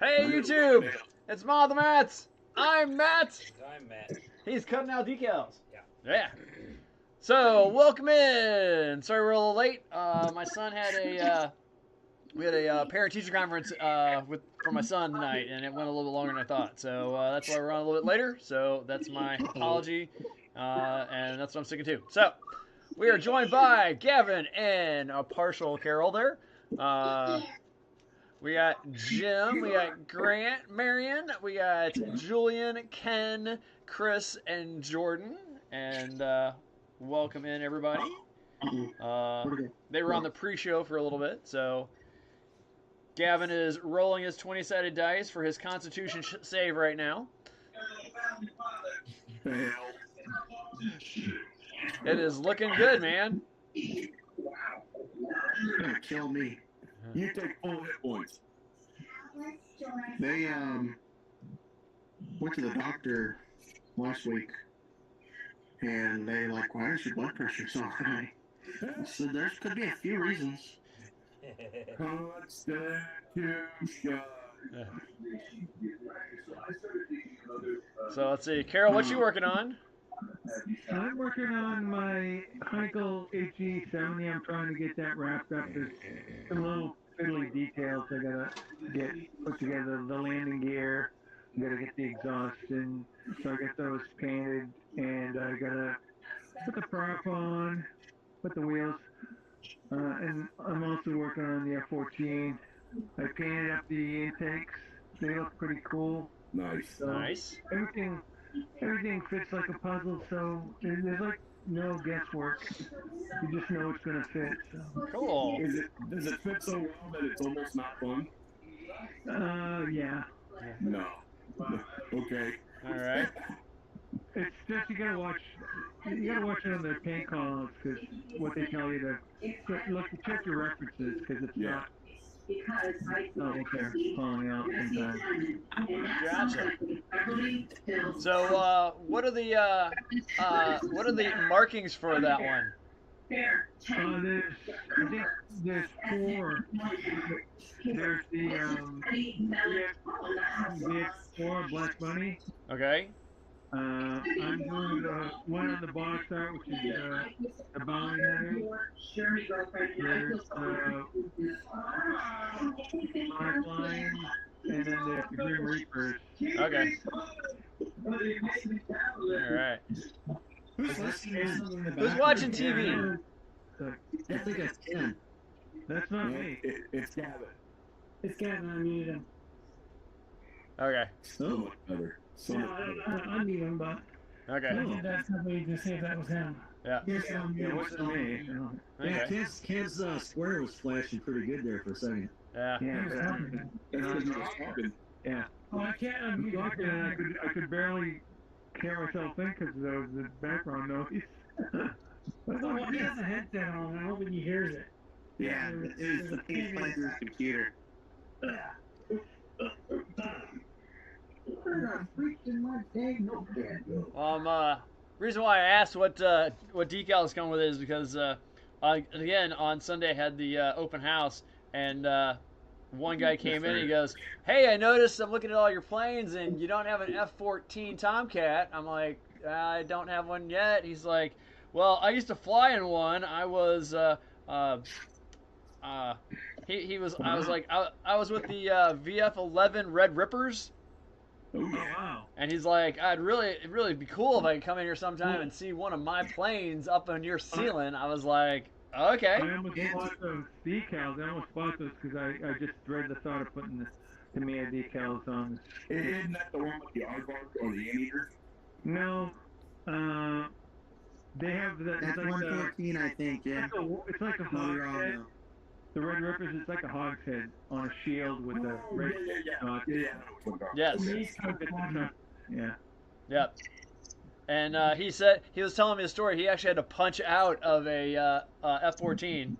Hey YouTube, it's Ma the Mats. I'm Matt. I'm Matt. He's cutting out decals. Yeah. Yeah. So welcome in. Sorry we're a little late. My son had we had a parent-teacher conference for my son tonight, and it went a little bit longer than I thought. So that's why we're on a little bit later. So that's my apology, and that's what I'm sticking to. So we are joined by Gavin and a partial Carol there. We got Jim, we got Grant, Marion, we got Julian, Ken, Chris, and Jordan. And welcome in, everybody. They were on the pre-show for a little bit, so Gavin is rolling his 20-sided dice for his Constitution save right now. It is looking good, man. You're gonna kill me. You take full hit points. They went to the doctor last week, and they like, why is your blood pressure so high? So there could be a few reasons. Constitution. So let's see, Carol, what you working on? I'm working on my Heikel HE70. I'm trying to get that wrapped up. There's some little fiddly details I gotta get put together. The landing gear, I gotta get the exhaust in, so I get those painted, and I gotta put the prop on, put the wheels, and I'm also working on the F14. I painted up the intakes. They look pretty cool. Nice. So Nice. Everything fits like a puzzle, so there's like no guesswork. You just know it's gonna fit. So. Cool. Does it fit so well that it's almost not fun? Yeah. No. Okay. All right. It's just you gotta watch it on the paint columns, because what they tell you to check your references, because it's not. Oh, okay. Falling out sometimes. Gotcha. So, what are the markings for that one? I think there's 4. There's the 4 Black Bunny. Okay. I'm doing the one on the box art, which is the bounty hunter. There's Black Lion, and then there's the Grim Reapers. Okay. All right. Who's watching TV? I think that's Ken. That's not me. It's Gavin. It's Gavin, I muted him. Okay. So much better. So much better. I muted him, but Okay. I did that somebody to see if that was him. Yeah. Yes, It wasn't me. Okay. Ken's square was flashing pretty good there for a second. Yeah. Yeah. That's because you was talking. Yeah. Oh, I can't unmute him. I could barely hear myself in because of the background noise. Well, he has a headset on. I'm hoping he hears it. Yeah, it was he's playing through his computer. Reason why I asked what decals come with it is because again on Sunday I had the open house, and one guy came in and he goes, "Hey, I noticed I'm looking at all your planes and you don't have an F-14 Tomcat." I'm like, "I don't have one yet." He's like, "Well, I used to fly in one. I was he was I was like I was with the VF-11 Red Rippers." Oh, wow. And he's like, it'd really be cool if I could come in here sometime and see one of my planes up on your ceiling. I was like, okay. I almost bought those decals. I almost bought those because I just dread the thought of putting the Mia decals on. Isn't that the one with the aardvark or the anteater? No. They have the. That's like 114, I think, yeah. It's like a hog's head. The Red Rippers is like a hog's head on a shield with a red dot. Yes. Yeah. Yep. And he said he was telling me a story. He actually had to punch out of a F-14.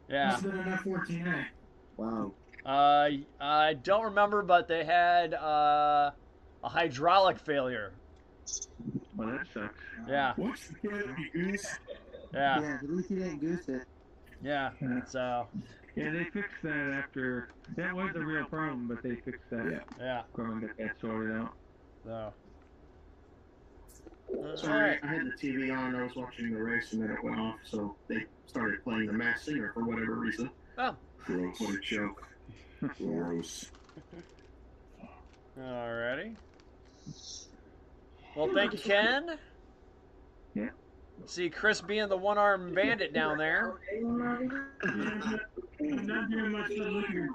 Yeah. F-14A. Wow. I don't remember, but they had a hydraulic failure. Well, that sucks. Yeah. What's the goose? Yeah. Yeah, at least he didn't goose it. Yeah. So, Yeah, they fixed that after. That was a real problem, but they fixed that. Yeah. Yeah. Going to get that sorted out. So. Sorry, I had the TV on. I was watching the race, and then it went off. So they started playing The Masked Singer for whatever reason. Oh. Gross. What a joke! Gross. Alrighty. Well, thank you, Ken. Yeah. See Chris being the one-armed bandit down there. I'm not doing much of looking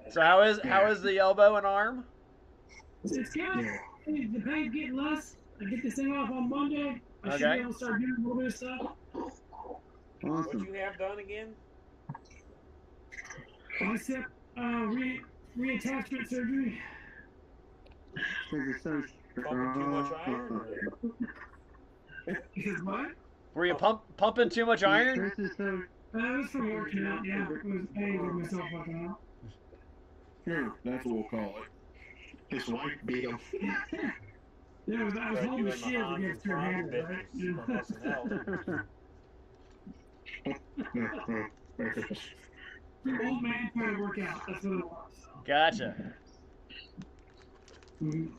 So how is the elbow and arm? It's good. The pain's getting less. I get this thing off on Monday. I should Okay. be able to start doing a little bit of stuff. What you have done again? Bicep reattachment surgery. Pumping too much iron? Because what? Were you pumping too much iron? Chris is so. It was from working out, yeah. It was paying myself working out. Sure, that's what we'll call it. His wife beat him. Yeah, I was holding the shield against her hand, right? Old man trying to work out. That's what it was. Gotcha. Mhm.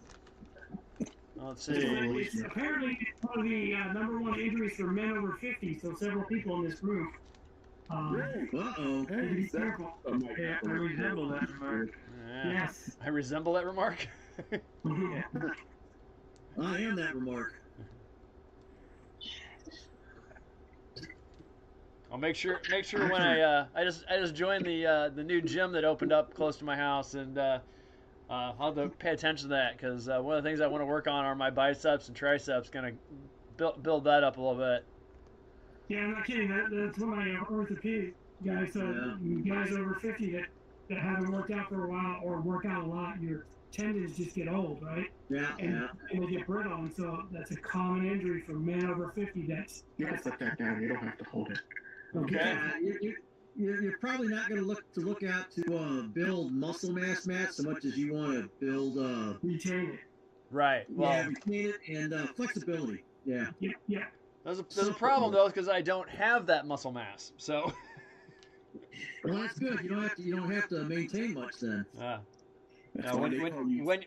Let's It's see. apparently one of the #1 injuries for men over 50, so several people in this group. Uh-oh. Hey, be careful. Yeah, I resemble that remark. Yeah. Yes. I resemble that remark. Yeah. I am that remark. I'll make sure when I just joined the new gym that opened up close to my house, and I'll have to pay attention to that because one of the things I want to work on are my biceps and triceps. Gonna build that up a little bit. Yeah, I'm not kidding. That's what my orthopedic guy said. Guys over 50 that haven't worked out for a while or work out a lot, your tendons just get old, right? Yeah, And they get brittle, and so that's a common injury for men over 50. You can put that down. You don't have to hold it. Okay. Yeah, you're probably not going to look out to build muscle mass so much as you want to build Retain it. Right. Well, retain it and flexibility. Yeah. Yeah. there's a problem though because I don't have that muscle mass. So. Well, that's good. You don't have to maintain much then.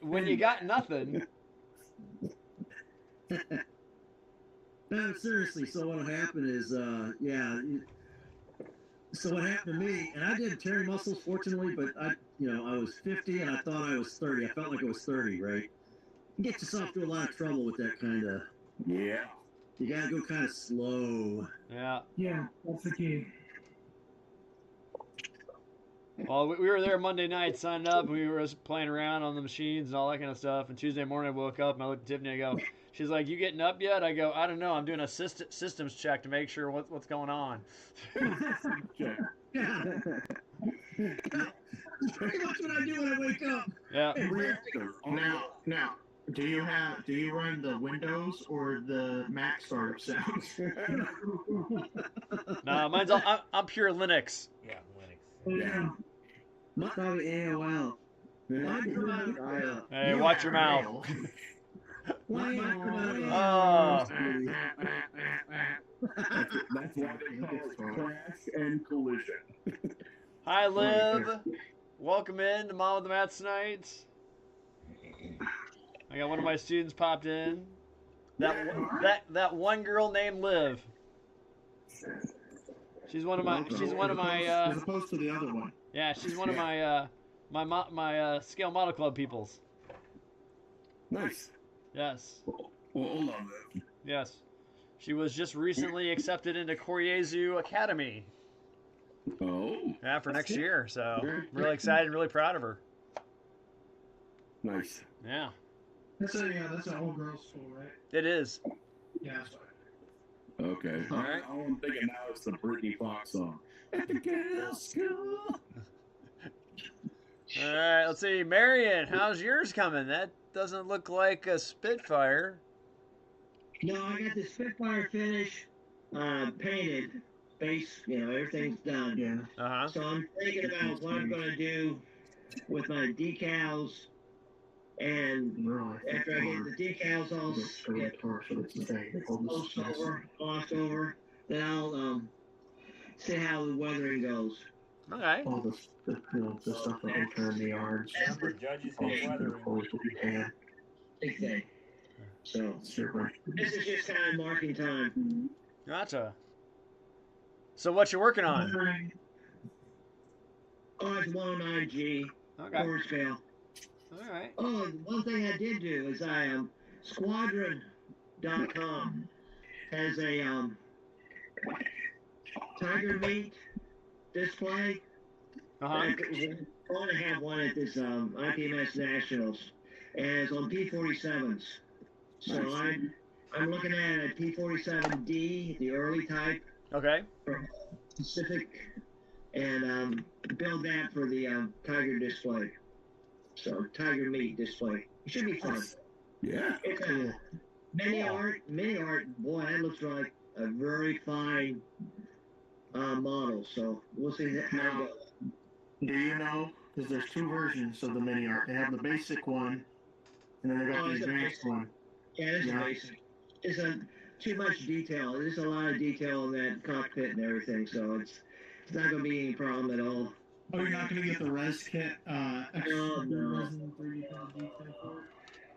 When you got nothing. No, seriously. So what'll happen is, So what happened to me, and I didn't tear muscles, fortunately, but I was 50 and I thought I was 30. I felt like I was 30, right? You get yourself into a lot of trouble with that kind of. Yeah. You gotta go kind of slow. Yeah. Yeah, that's the key. Well, we were there Monday night, signed up. We were just playing around on the machines and all that kind of stuff. And Tuesday morning, I woke up and I looked at Tiffany. I go, she's like, "You getting up yet?" I go, "I don't know. I'm doing a systems check to make sure what's going on." Yeah. That's pretty much what I do when I wake up. Yeah. Now, do you run the Windows or the Mac startup sounds? No, mine's I'm pure Linux. Yeah, Linux. Yeah. Probably AOL. Hey, watch your mouth. Oh. That's why they call it crash and collision. Hi, Liv. Welcome in to Mom with the Mats tonight. I got one of my students popped in. That one girl named Liv. She's one of my as opposed to the other one. yeah, she's one of my my scale model club peoples. Nice. Yes. Well, hold on then. Yes. She was just recently accepted into Koryezu Academy. Oh, Yeah, for next year. So really excited, really proud of her. nice. Yeah, That's a whole girls' school, right? it is. Yeah, that's right. Okay. All right. All I'm thinking now is the Britney Fox song. At the girls' school. All right, let's see. Marion, how's yours coming? That doesn't look like a Spitfire. No, I got the Spitfire finish, painted, base, everything's done. Yeah. Uh-huh. So I'm thinking about what I'm going to do with my decals And Really? after I get the decals all glossed over, then I'll see how the weathering goes. Okay. All the stuff that we turn in the yards. Remember, judges hate weathering. Big thing. So Super. this is just kind of marking time. Gotcha. So what you working on? Oh, it's 109G. Okay. Chord scale. All right. Oh, one thing I did do is Squadron.com has a tiger meat display. Uh-huh. I'm going to have one at this IPMS Nationals, and it's on P47s. So I'm looking at a P47D, the early type Okay. from Pacific, and build that for the tiger display. So tiger meat display. It should be fun. Yeah. It's a mini art. Boy, that looks like a very fine model. So we'll see how it goes. Do you know? Because there's two versions of the mini art. They have the basic one, and then they got the advanced one. Yeah, it's basic. It's too much detail. There's a lot of detail in that cockpit and everything, so it's not going to be any problem at all. Oh, you're not going to get the res kit, extra resin 3D detail for it?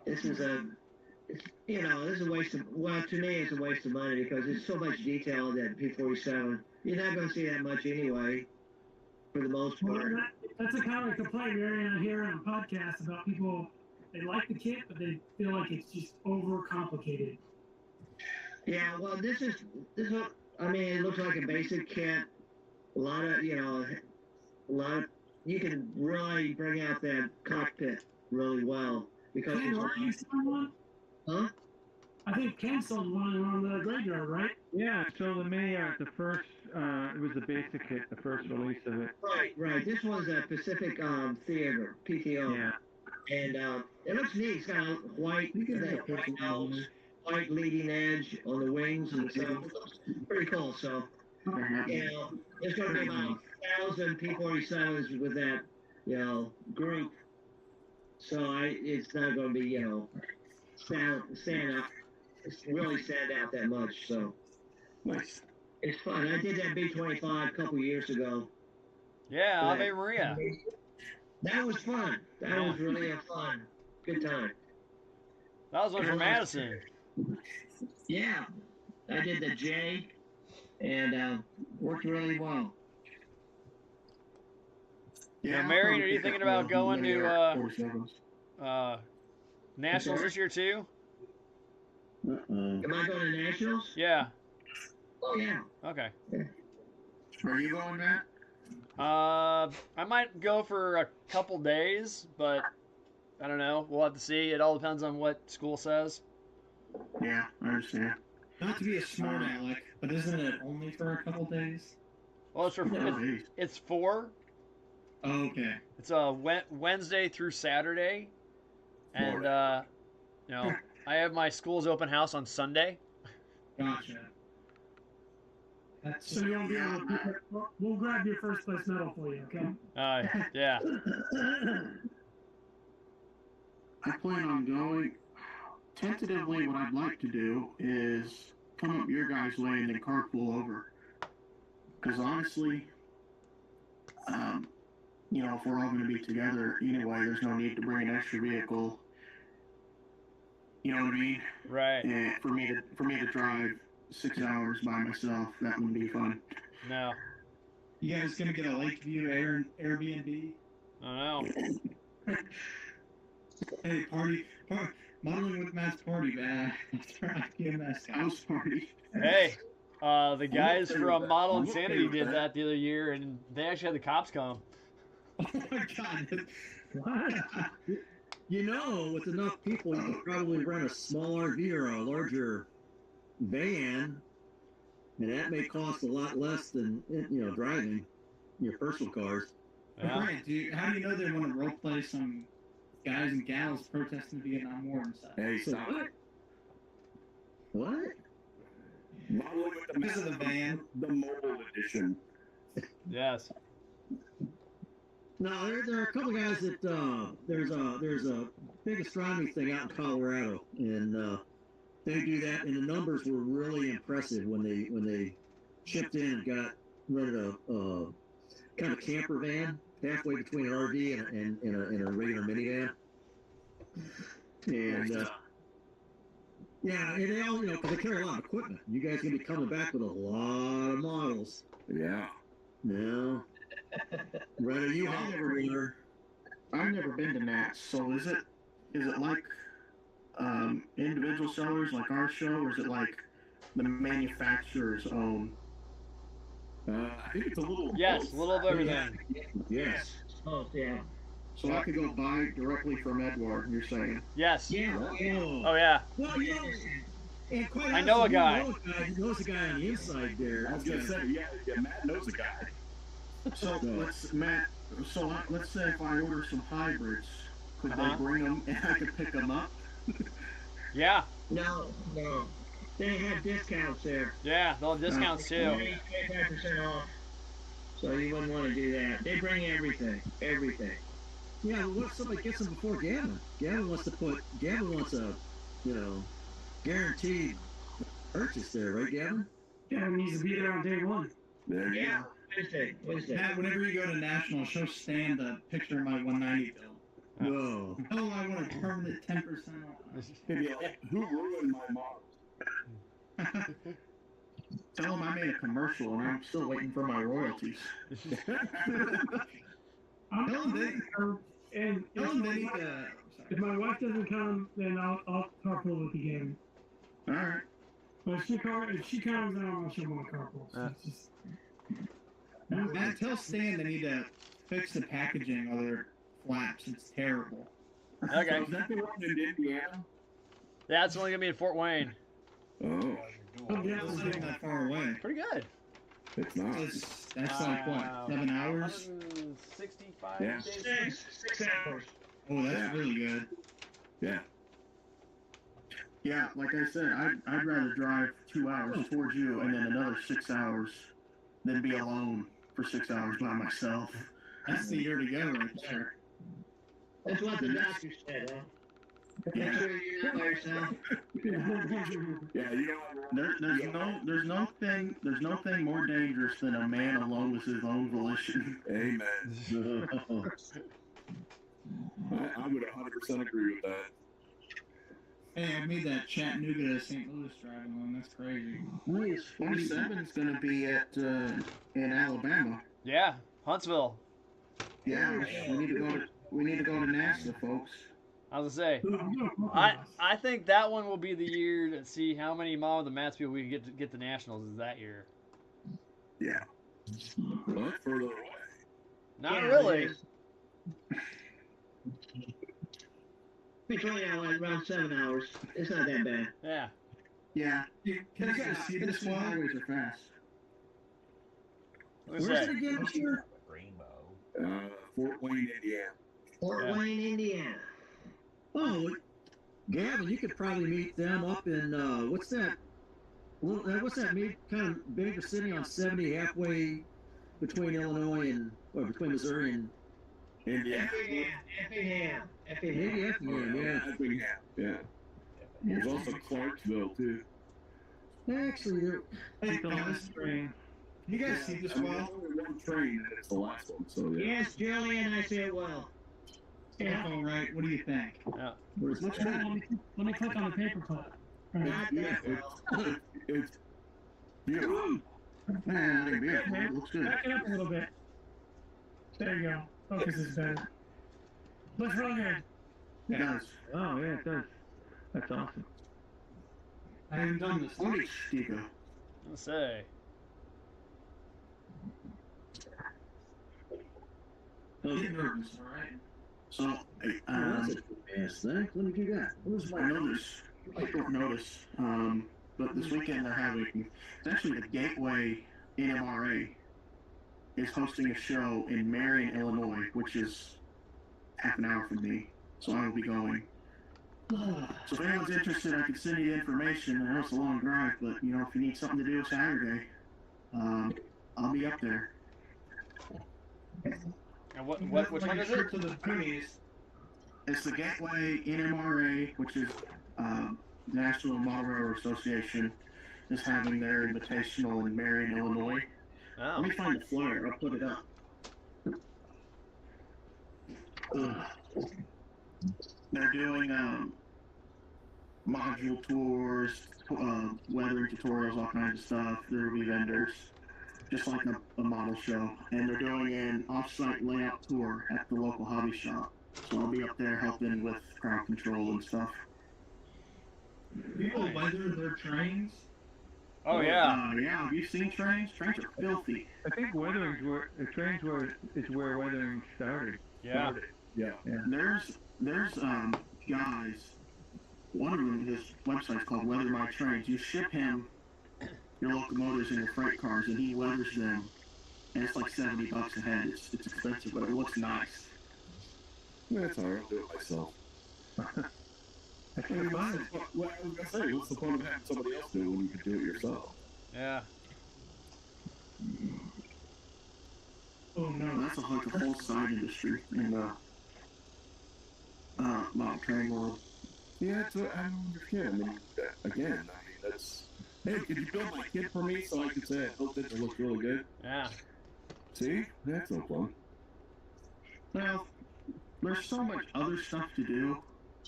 This is this is a waste of, well, to me it's a waste of money because there's so much detail in that P47. You're not going to see that much anyway, for the most part. Well, that's a common complaint I hear on podcasts about people. They like the kit, but they feel like it's just overcomplicated. Yeah, well, this is I mean, it looks like a basic kit. A lot of you can really bring out that cockpit really well because Ken, weren't you selling one? Huh? I think Ken sold one on the graveyard, right? Yeah, so the mini art, the first, it was the basic kit, the first release of it. Right. This one's a Pacific Theater, PTO. Yeah. And it looks neat. It's got white nose, white leading edge on the wings and stuff. It looks pretty cool. So, there's going to be about 1,000 P47s with that, group. So it's not going to be, stand out. It's really stand out that much. So, Nice. it's fun. I did that B-25 a couple years ago. Yeah, Ave Maria. That was fun. That was really a fun, good time. That was one from Madison. Yeah, I did the J, and worked really well. Yeah, Marion, are you thinking about going to Nationals this year too? Am I going to Nationals? Yeah. Oh, yeah. Okay. Are you going, Matt? I might go for a couple days, but I don't know. We'll have to see. It all depends on what school says. Yeah, I understand. Not to be a smart aleck, but isn't it only for a couple days? Well, it's 4. Oh, okay. It's Wednesday through Saturday, and I have my school's open house on Sunday. Gotcha. So you'll be able to, we'll grab your first place medal for you, okay? Yeah. I plan on going. Tentatively, what I'd like to do is come up your guys' way and then carpool over. Because honestly, if we're all going to be together anyway, there's no need to bring an extra vehicle. You know what I mean? Right. And for me to drive 6 hours by myself, that wouldn't be fun. No. You guys gonna get a Lakeview Airbnb? I don't know. Hey, party, modeling with Matt's party, man. IPMS house party. Hey, the guys from Model Insanity did that the other year, and they actually had the cops come. Oh my god. What? With enough people, you could probably rent a small RV or a larger van, and that may cost a lot less than driving your personal cars. Yeah. Right, how do you know they want to roleplay some guys and gals protesting the Vietnam War and stuff? Hey, So stop. What? Modeling with the This is the van. the mobile edition. Yes. No, there are a couple guys that there's a big astronomy thing out in Colorado, and they do that, and the numbers were really impressive when they chipped in and got rented a kind of camper van halfway between an RV and a regular minivan, and yeah, and they all because they carry a lot of equipment. You guys gonna be coming back with a lot of models. Yeah. Yeah. Right, you I've all never been to Nats, so is it like individual sellers like our show, or is it like the manufacturer's own? I think it's a little. Yes, a little of everything. Yes. Oh, yeah. So I could go buy directly from Edward, you're saying? Yes. Yeah. Oh yeah. Well, and quite I know a honestly, guy. He knows a guy on the inside there. I was gonna say, yeah, Matt knows a guy. So let's say if I order some hybrids, could they bring them and I could pick them up? Yeah. No. They have discounts there. Yeah, they'll have discounts too. 25% off. So you wouldn't want to do that. They bring everything. Yeah, well, what if somebody gets them before Gavin? Gavin wants a, guaranteed purchase there, right, Gavin? Yeah, it needs to be there on day one. There you Yeah. Wednesday. Matt, whenever you go to National, show Stan the picture of my 190 bill. Whoa. Oh, I want a permanent 10% off. go. Yeah, who ruined my model? Tell them I made a commercial and I'm still waiting for my royalties. I'm Tell 'em and Tell them they need to. if my wife doesn't come, then I'll carpool with the game. All right. But if she comes, then I'll show my carpool. So it's just, Matt, tell Stan they need to fix the packaging of their flaps. It's terrible. Okay. Is that the one in Indiana? Yeah, it's only gonna be in Fort Wayne. Oh, oh, yeah, It's not that far away. Pretty good. it's not. That's like what, 7 hours? 165 Yeah. days. 6 hours. Oh, that's really good. Yeah. Yeah, like I said, I'd rather drive 2 hours towards you and then another 6 hours than be alone for 6 hours by myself. That's the year to go right there. That's what the doctor said, huh? Make sure you're not by yourself. Yeah, you know. There's no thing more dangerous than a man alone with his own volition. Amen. I would 100% agree with that. Hey, I made that Chattanooga to St. Louis driving one. That's crazy. 27 is going to be at in Alabama. Yeah, Huntsville. Yeah, we need to go to NASA, folks. I was gonna say, I think that one will be the year to see how many Mom of the Mats people we can get to nationals is that year. Yeah. Well, that's further away. Not really. It's only around 7 hours. It's not that bad. Yeah. Yeah. Can you guys see this one? Highways are fast. What's Where's that? it again, sir? Fort Wayne, Indiana. Fort Yeah. Wayne, Indiana. Oh, Gavin, you could probably meet them up in what's that? Well, what's that kind of bigger city on 70, halfway between Illinois or between Missouri and Indiana. Effingham. maybe Effingham, yeah. Effingham, yeah. There's also Clarksville, too. Actually, Hey, The last train. you guys see this I mean, well? there's only one train, and it's the last one, so yeah. Yes, Julian, I say it well. Yeah. All right. What do you think? where's Let me click on the paperclip. Not Yeah, that well. it's beautiful. Man, look beautiful. It looks good. Back it up a little bit. There you go. Focus is better. Looks real good. It does. Oh, yeah, it does. That's awesome. I haven't done this. Holy Stiga. Let's say. Get nervous, all right? So, that's a fast thing. Let me do that. Where's I my noticed, I don't notice, but this weekend they're having, it's actually the Gateway NMRA is hosting a show in Marion, Illinois, which is half an hour from me, so I will be going. So if anyone's interested, I can send you the information. I know it's a long drive, but you know, if you need something to do Saturday, I'll be up there. And which one is it? To the premies. It's the Gateway NMRA, which is National Model Railroad Association, is having their invitational in Marion, Illinois. Oh. Let me find the flyer. I'll put it up. They're doing module tours, weathering tutorials, all kinds of stuff. There will be vendors, just like a model show. And they're doing an off-site layout tour at the local hobby shop. So I'll be up there helping with crowd control and stuff. People weather their trains. Oh yeah. Yeah. Have you seen trains? Trains are filthy. I think weathering's where the trains is where weathering started. Yeah. Yeah. There's guys. One of them, his website's called Weather My Trains. You ship him your locomotives and your freight cars, and he weathers them. And it's like $70 a head. It's expensive, but it looks nice. That's all right. I'll do it myself. That's I mean, fun. what I was gonna say, what's the point of having somebody else do it when you can do it yourself? Yeah. Oh no. That's like a whole side industry in the model train world. Yeah, that's what I don't understand. I mean, again, that's. Hey, could you build my kit for me so I could say I built it to look really good? Yeah. See, that's no fun. Well, there's so much other stuff to do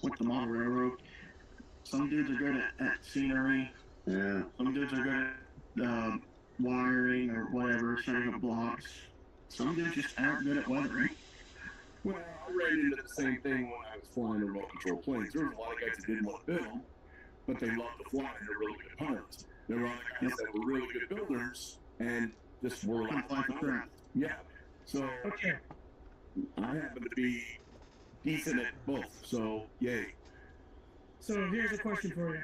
with the model railroad. Some dudes are good at scenery. Yeah. Some dudes are good at wiring or whatever, setting up blocks. Some dudes just aren't good at weathering. Well, I ran into the same thing when I was flying remote control planes. There was a lot of guys that didn't want to build, but they loved to fly and they're really good pilots. There were other guys that were really good builders and just were like, Fly for crap. yeah. So Okay. I happen to be decent at both, so yay. So here's a question for you.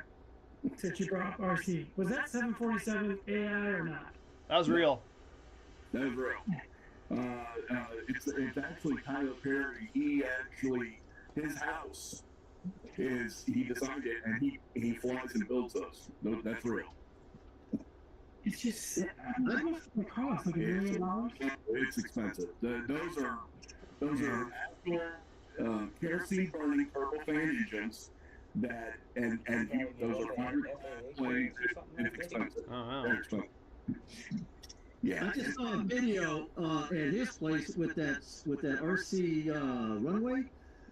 Since you brought up RC, was that 747 AI or not? That was real. That was real. It's actually Tyler Perry. His house he designed it and he flies and builds those. No, that's real. It's just that must cost like $1 million. It's expensive. Those are actual kerosene burning purple fan engines that and those are fired planes. It's expensive. Oh wow. Very expensive. Yeah. I just saw a video at his place with that RC runway,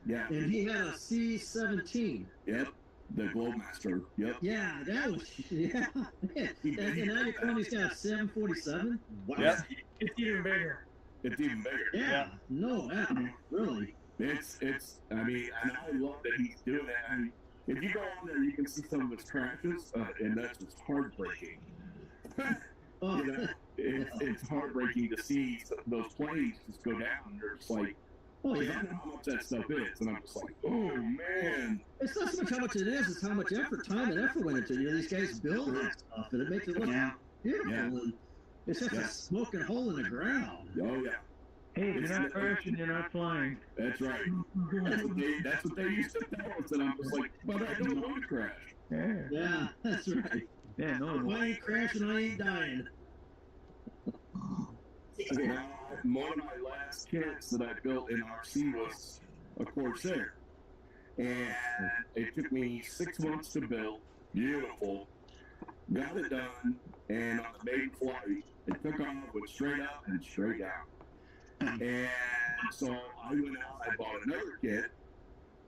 Yeah. and he had a C-17. Yep. The Globemaster. Yep. Yeah, that was And now you're telling me he's got a 747? Wow. Yep. It's even bigger. It's even bigger. Yeah. No, really. It's. I mean, and I love that he's doing that. I mean, if you go on there, you can see some of his crashes, and that's just heartbreaking. Oh, You know, it's heartbreaking to see those planes just go down. They're just like, oh I yeah. don't know how much that stuff is, and I'm just like, oh man. It's not so much how much it is, it's how much time and effort went into it. You know, these guys build that stuff, and it makes it look beautiful. Yeah. And it's just a smoking hole in the ground. Oh yeah. Hey, if you're not crashing, you're not flying. That's right. That's what they used to tell us, and I'm just like, but I don't want to crash. Yeah. Yeah, that's right. Yeah, no. If I ain't crashing, I ain't dying. Now, one of my last kits that I built in RC was a Corsair. And it took me 6 months to build. Beautiful. Got it done. And on the maiden flight, it took off, went straight up and straight down. And so I went out, I bought another kit,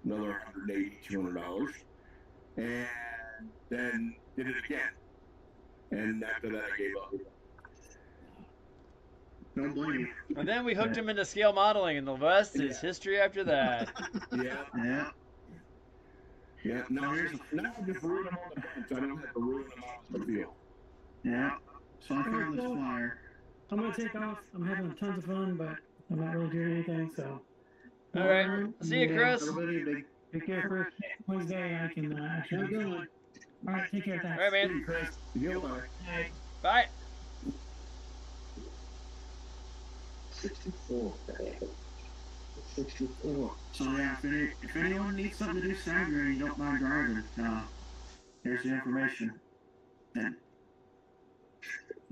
another $180, $200, and then did it again. And after that, I gave up. Don't blame you. And then we hooked him into scale modeling, and the rest is history after that. Yeah. Yeah. Now I just root them on the bench. I don't have to root them out the field. Yeah. So I found this flyer. I'm gonna take off. I'm having tons of fun, but I'm not really doing anything. So. All right. See you, Chris. Everybody, Take care, Chris. Wednesday, I can actually. Have a good one. All right. Take care. Thanks. All right, man. Chris, you go. Bye. Bye. 64. 64. So yeah, if anyone needs something to do Saturday and you don't mind driving, here's the information. And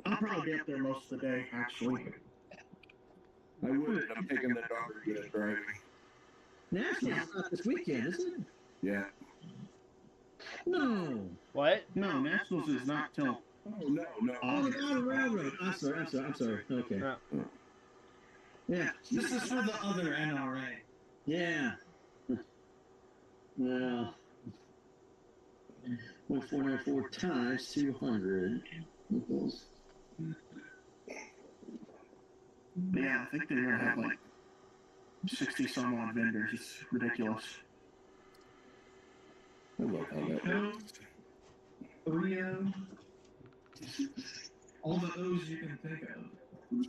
I'll probably be up there most of the day, actually. I would. I'm taking the daughter to get driving. Nationals not this weekend, is it? Yeah. No. What? No, Nationals is not till. Oh, no. Oh, the Mountain Railroad. I'm sorry. Okay. Yeah. Yeah. This is for the other NRA. Yeah. Well, 1404 times 200 equals. Yeah, I think they're gonna have like 60 some odd vendors. It's ridiculous. I love how that works. Oreo. All the O's you can think of.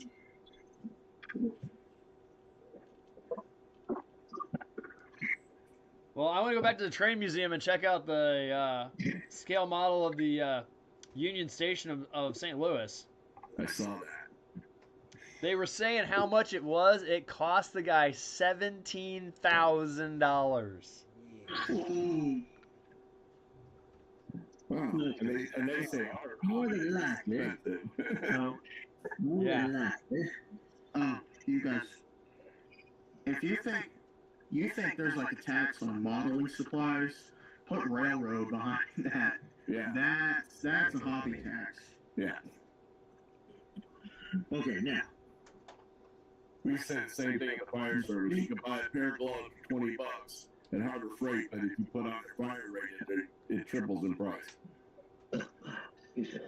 Well, I want to go back to the train museum and check out the scale model of the Union Station of St. Louis. I saw that. They were saying how much it was. It cost the guy $17,000. Wow. And they say More than likely. Yeah. More than likely. You guys, if you think there's like a tax on modeling supplies, put railroad behind that. Yeah. That's a hobby tax. Yeah. Okay, now. We said the same thing at the fire service. You can buy a pair of gloves for $20 at Harbor Freight, but if you put on a fire rate, it triples in price. Okay.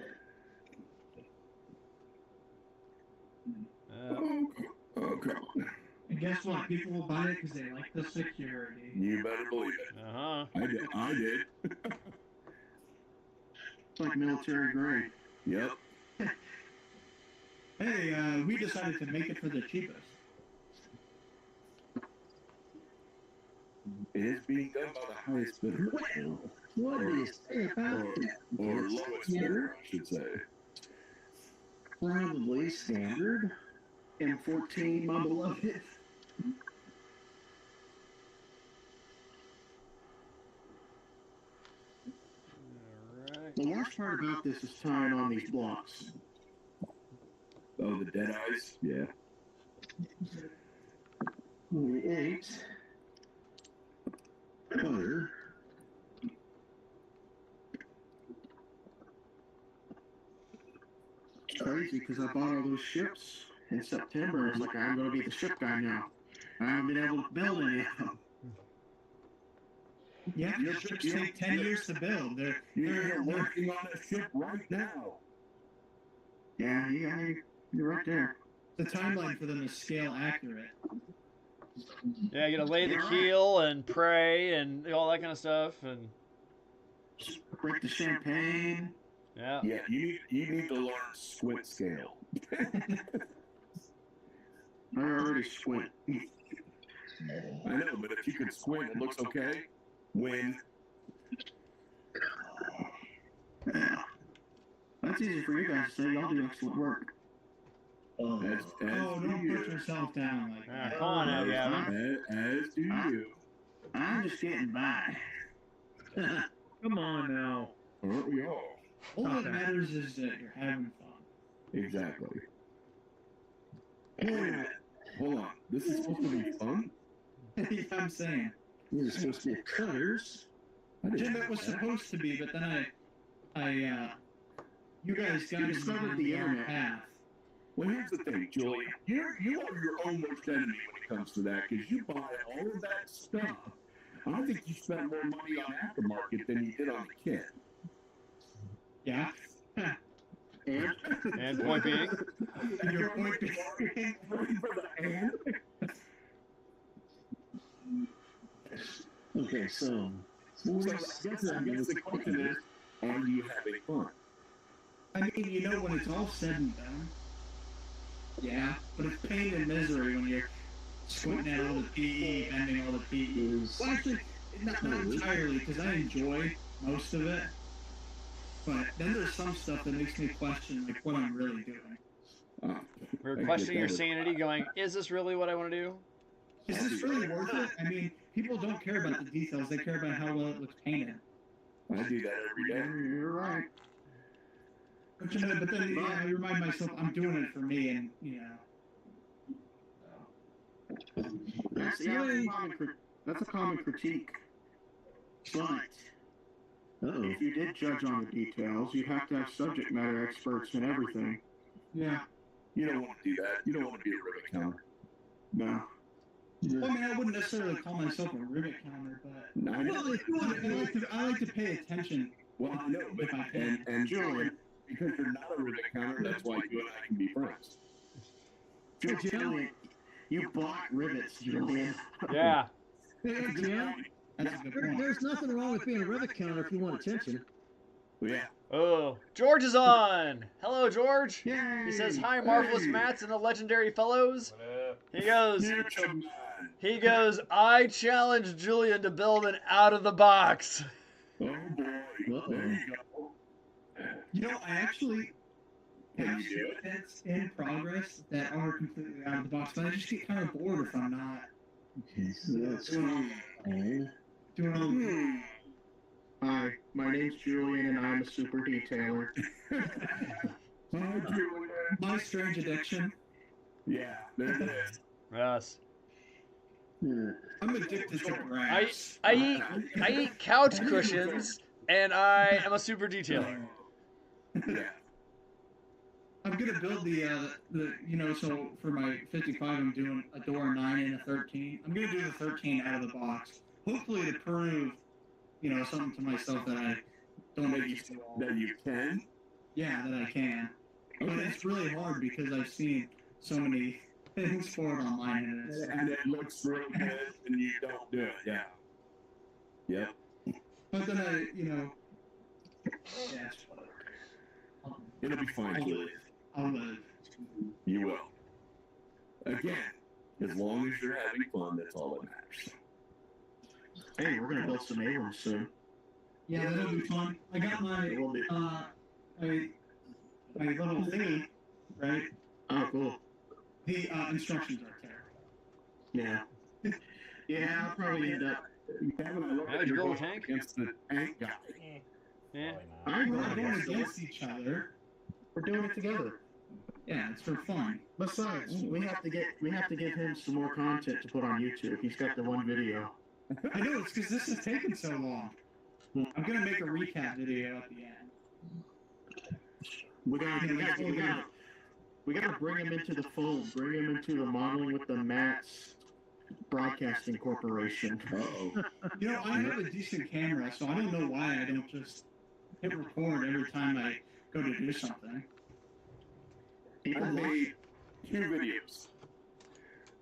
And guess what? People will buy it because they like the security. You better believe it. Uh-huh. I did. It's like military grade. Yep. Hey, we decided to make it for the cheapest. It is being done by the highest bidder. Well, what do you say about that? Or lowest bidder, I should say. Probably standard. M14, my beloved. Alright. The worst part about this is tying on these blocks. Oh, the dead eyes? Yeah. 48. Butter. It's crazy because I bought all those ships in September. I was like, I'm going to be the ship guy now. I haven't been able to build any of them. Yeah, your ships take 10 years to build. You're working on a ship right now. Yeah, you're right there. The timeline for them is scale accurate. Yeah, you gotta lay the keel and pray and all that kind of stuff. And Break the champagne. yeah. Yeah, you need to learn squint scale. I already squint. I know, but if you can squint, it looks okay. Win. Yeah. That's easy for you guys to say. Y'all do excellent work. As Oh, do don't you. put yourself down like Ah, that. come on now, Gavin. As do you. I'm just getting by. Come on now. Aren't we all? All that matters is that you're having fun. Exactly. Wait a minute. Hold on. This is supposed to be fun? Yeah, I'm saying. These are supposed to be cutters. Jim, it was supposed to be, but then you guys got discovered me the on the wrong internet. path. Well, here's the thing, Julie. You are your own worst enemy when it comes to that, because you buy all of that stuff. I think you spent more money on aftermarket than you did on the kit. Yeah. And point being, Your point being. Okay, so. So I guess the question is, are you having fun? I mean, you know, when it's all said and done. Yeah, but it's pain and misery when you're squinting at all the PE, bending all the PE. Well, actually, not entirely, because I enjoy most of it. But then there's some stuff that makes me question, like, what I'm really doing. we're questioning your sanity, going, is this really what I want to do? Is this really worth it? I mean, people don't care about the details. They care about how well it looks painted. I do that every day. You're right. But then, yeah, I remind myself I'm doing it for me, and, you know. That's a common critique. But if you did judge on the details, you'd have to have subject matter experts in everything. Yeah. You don't want to do that. You don't want to be a rivet counter. No. Well, I mean, I wouldn't necessarily call myself a rivet counter, but No, I know. I like to pay attention. Well, I know, but and Julian, because you're not a rivet counter, that's why you and I can be friends. Julian, you bought rivets, Julian. Yeah. Hey, Jim, That's a good point. there's nothing wrong with being a rivet counter if you want attention. Yeah. Oh, George is on. Hello, George. Yay! He says, "Hi, marvelous Mats and the legendary fellows." He goes, "I challenge Julian to build an out of the box." Oh boy. There you go. You know, I actually have events in progress that are completely out of the box, but I just get kind of bored if I'm not doing all the Hi, my name's Julian, and I'm a super detailer. Hi, Julian. my strange addiction. Yeah, there it is. Yes. I'm addicted to grass. I eat couch cushions, and I am a super detailer. Yeah. I'm gonna build the so for my 55 I'm doing a door 9 and a 13. I'm gonna do the 13 out of the box. Hopefully to prove, something to myself that I don't make use of all. That you can. Yeah, that I can. But it's really hard because I've seen so many things for it online And it looks really good, and you don't do it. Yeah. Yep. but then yeah, It'll be fine, Julian. I'll live. You will. Again, as long as you're having fun, that's all that matters. Hey, we're gonna build some aliens soon. Yeah, that'll be fun. I got my my little thingy, right? Oh, cool. The instructions are terrible. Yeah. Yeah, I'll probably end up. How did you build a tank? Against the tank guy. Yeah. I'm We're not going going against against each other. We're doing it together. Yeah, it's for fun. Besides, we have to give him some more content to put on YouTube. He's got the one video. I know, it's because this is taking so long. I'm gonna make a recap video at the end. We gotta bring him into the fold. Bring him into the modeling with the Mats Broadcasting Corporation. Uh-oh. I have a decent camera, so I don't know why I don't just hit record every time I go to do something. I made 2 videos.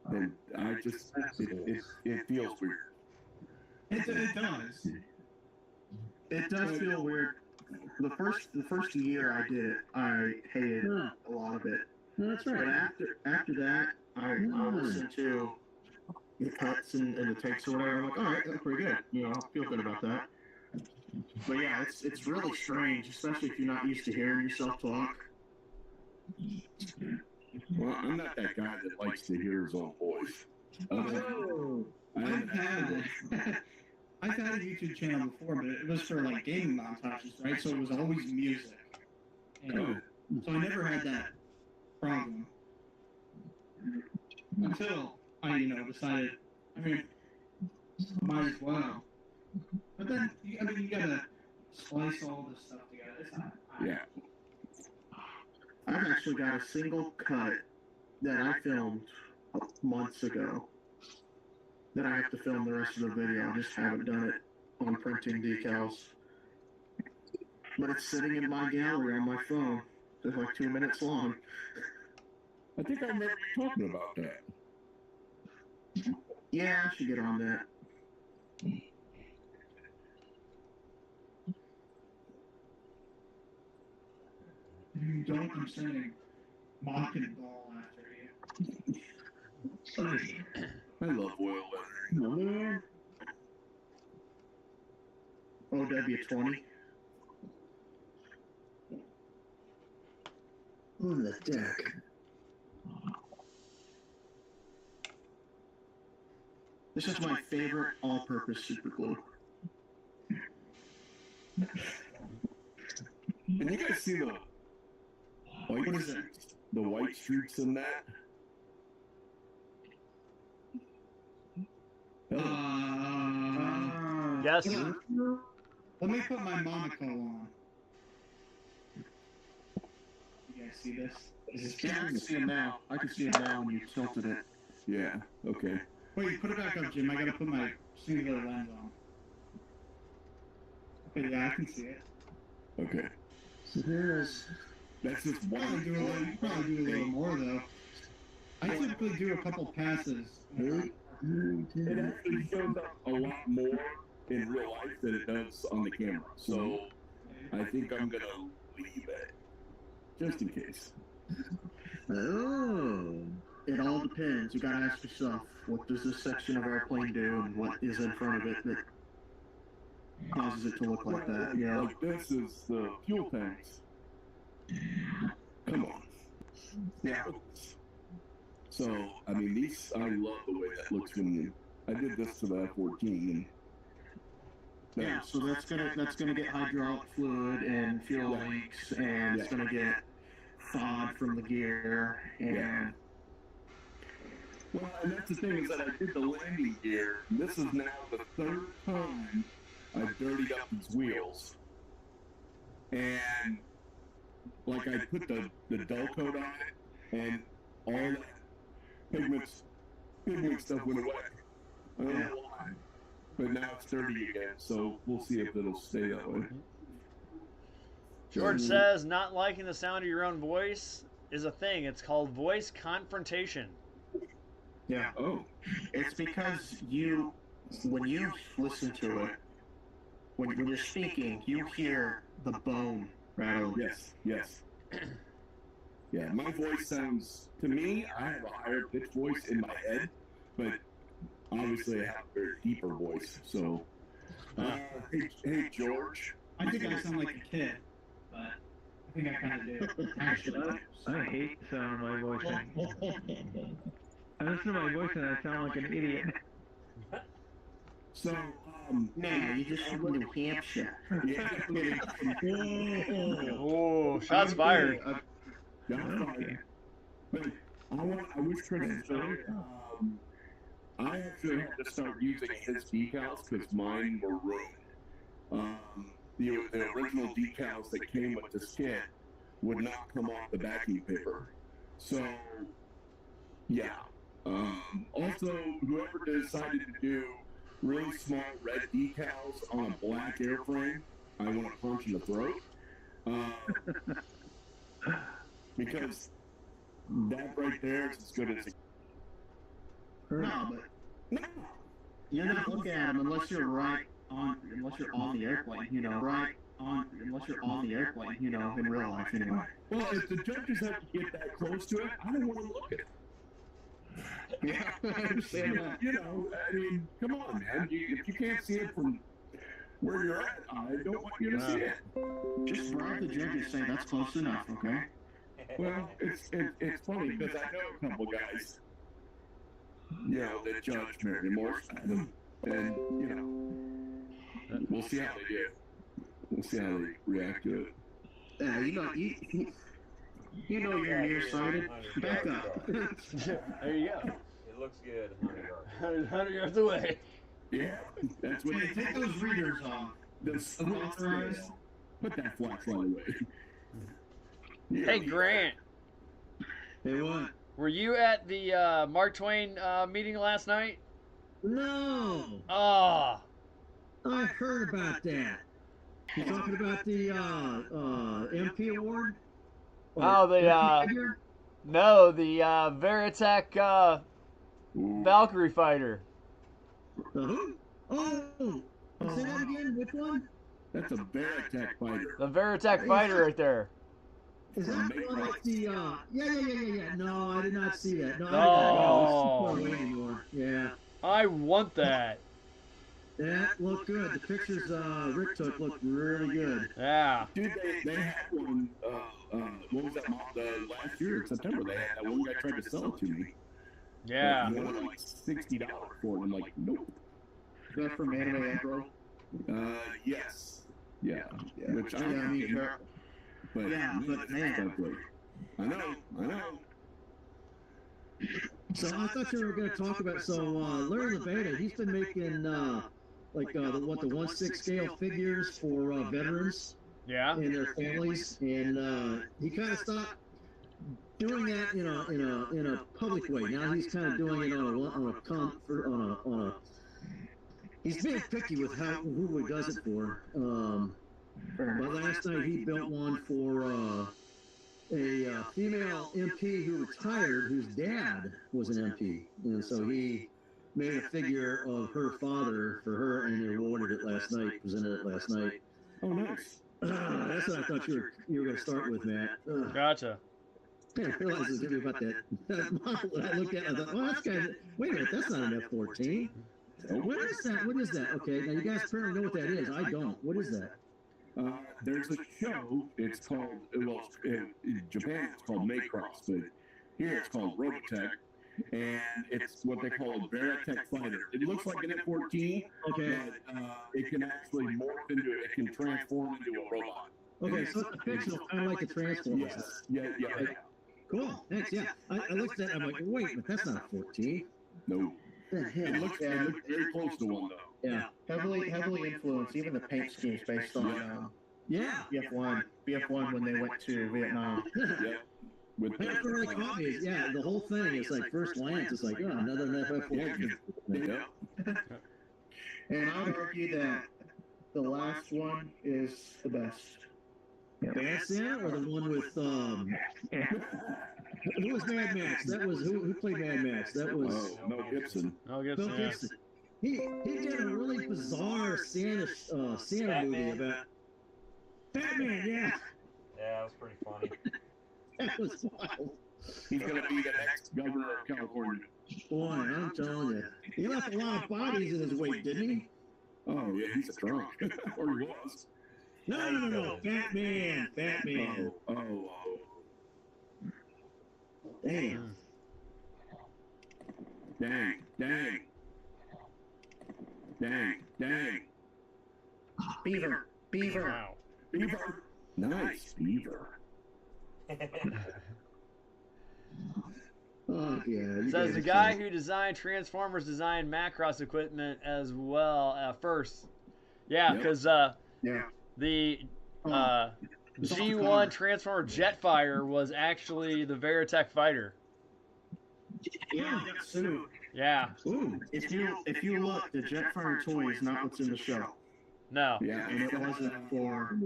And I just, it feels weird. It does. It does feel weird. The first year I did it, I hated a lot of it. That's right. But after that, I listened to the cuts and the takes or whatever. I'm like, all right, that's pretty good. I feel good about that. But yeah, it's really strange, especially if you're not used to hearing yourself talk. Well, I'm not that guy that likes to hear his own voice. I've had a YouTube channel before, but it was for like gaming montages, right? So it was always music. So I never had that problem until I, decided. Might as well. But then, you gotta splice all this stuff together. It's not. Yeah. I've actually got a single cut that I filmed months ago that I have to film the rest of the video. I just haven't done it on printing decals. But it's sitting in my gallery on my phone. It's like 2 minutes long. I think I remember you talking about that. Yeah, I should get on that. If you don't, I'm sending mock and ball after you. I love oil lettering. OW20. On the deck. This is my favorite all-purpose super glue. And you guys see the white What is that? The white streaks in that? Yes. Let me put my monocle on. You guys see this? Yeah, I can see him now. I can see him now when you tilted it. Yeah, okay. Wait, put it back up, Jim. I gotta put my singular lens on. Okay, yeah, I can see it. Okay. Yes. That's just Probably do a little more though. I typically do a couple passes. It actually shows up a lot more in real life than it does on the camera. So I think I'm gonna leave it. Just in case. Oh. It all depends. You gotta ask yourself, what does this section of airplane do, and what is in front of it that causes it to look like that? You know, Like this is the fuel tanks. Come on. yeah. So, I mean, these, I love the way that looks when I did this to the F-14. And Yeah, so that's gonna get hydraulic fluid and fuel leaks, and it's gonna get FOD from the gear, and well, and that's the thing is that I did the landing gear. This is now the third time I've dirtied up these wheels. And, like, I put the dull coat on it, and all that pigment stuff went away. I don't know why. But now it's dirty again, so we'll see if it'll stay that way. George says not liking the sound of your own voice is a thing. It's called voice confrontation. yeah. Oh. It's because when you listen to it, when you're speaking, you hear the bone rattle. Yes. Yeah, my voice sounds, to me, I have a higher pitched voice in my head, but obviously I have a very deeper voice, so. Hey, George. I think I sound like a kid, but I think I kind of do. Actually, I hate the sound of my voice. I listen to my voice and I sound like an idiot. So, Man, you just from New Hampshire. yeah. Oh, shots fired. Okay. But I wish Chris was there. I actually had to start using his decals because mine were ruined. The original decals that came with this kit would not come off the backing paper. So, yeah. Also, whoever decided to do really small red decals on a black airframe, I want to punch in the throat. Because that right there is as good as it. No, but you're not looking at them unless you're on the airplane, unless you're on the airplane, in real life anyway. Well, if the judges have to get that close to it, I don't want to look at it. Yeah, I understand that. I mean, come on, man. If you can't see it from where you're at, I don't want you to see it. Just bribe the judges, say that's close enough, okay? Well, it's funny because I know a couple guys, that judge Mary Morse, and we'll see how they do. We'll see how they react to it. You're nearsighted. Back up. There you go. It looks good, 100 yards. 100 yards away. Yeah, that's what hey, take those readers off. Put that flashlight away. Yeah. Hey, Grant. Hey, what? Were you at the Mark Twain meeting last night? No. Oh. I heard about that. You talking about the MP award? Oh, the no, the Veritech Valkyrie fighter. Who? Oh, say that again. Which one? That's a Veritech fighter. The Veritech fighter right there. Is that one like the? Yeah. No, I did not see that. No, Oh. I didn't. It's too far away anymore. Yeah. I want that. That looked good. The pictures Rick took looked really good. Yeah. Dude, they had one, what was that, last year in September, they had that one guy tried to sell it to me. Yeah. Like, wanted like $60 for it, and I'm like, nope. Is that from Anime Agro? Yes. Yeah. Which I Yeah, I mean, but yeah, but man. I know. So I thought you were going to talk about. So Larry Levada, he's been making the 1/6 scale figures for veterans Yeah. and their families, and he kind of stopped doing that in a public way. Now he's kind of doing it on a he's being picky with who he does it for. But last night he built one for a female MP who retired, whose dad was an MP, and so he made a figure of her father for her, and he awarded it last night, presented it last night. Oh, nice. That's what I thought you were going to start with, Matt. Gotcha. I didn't realize it was going to be about that model that I looked at. I thought, well, that's kind of, wait a minute, that's not an F-14. What is that? What is that? Okay, now you guys apparently know what that is. I don't. What is that? There's a show. It's called, well, in Japan it's called Macross, but here it's called Robotech, and it's what they call a Veritech fighter. It looks like an F-14, Okay. but it can actually morph into it. It can transform into a robot. Okay, so it's a fictional, kind of like a Transformers. Yes. Yeah. Cool. Thanks. Yeah. I looked at that. I'm like, wait, but that's not a 14. No. What the It hell? looks very close to one, though. Yeah. Heavily influenced. Even the paint schemes based on Yeah. BF1 when they went to Vietnam. Yeah. With That's what really caught me. Is, yeah, the whole thing is like first glance, it's like, oh, another FF14. Yeah. And I would argue that the last one is the best. Bandstand or the one with who was Mad Max? That was who played Mad Max? That was Mel Gibson. Oh, Bill Gibson. Gibson. He did a really bizarre Santa movie about Batman. Yeah, Yeah, it was pretty funny. that was wild. He's going to be the next governor of California. Boy, I'm telling you, he left a lot of bodies in his wake, didn't he? Oh, yeah, he's a drunk. Or he was. No, Batman. Oh. Damn. Dang. Beaver. Wow. Beaver. Nice, Beaver. Oh yeah. you Says guys the are guy funny. who designed Transformers designed Macross equipment as well first. Yeah, Yep. because Yeah. the It's off the G1 car. Transformer Jetfire was actually the Veritech fighter. Yeah, they got sued. Yeah. Ooh. If you look, the Jetfire toy is not what's in the show, No. Yeah, and it wasn't for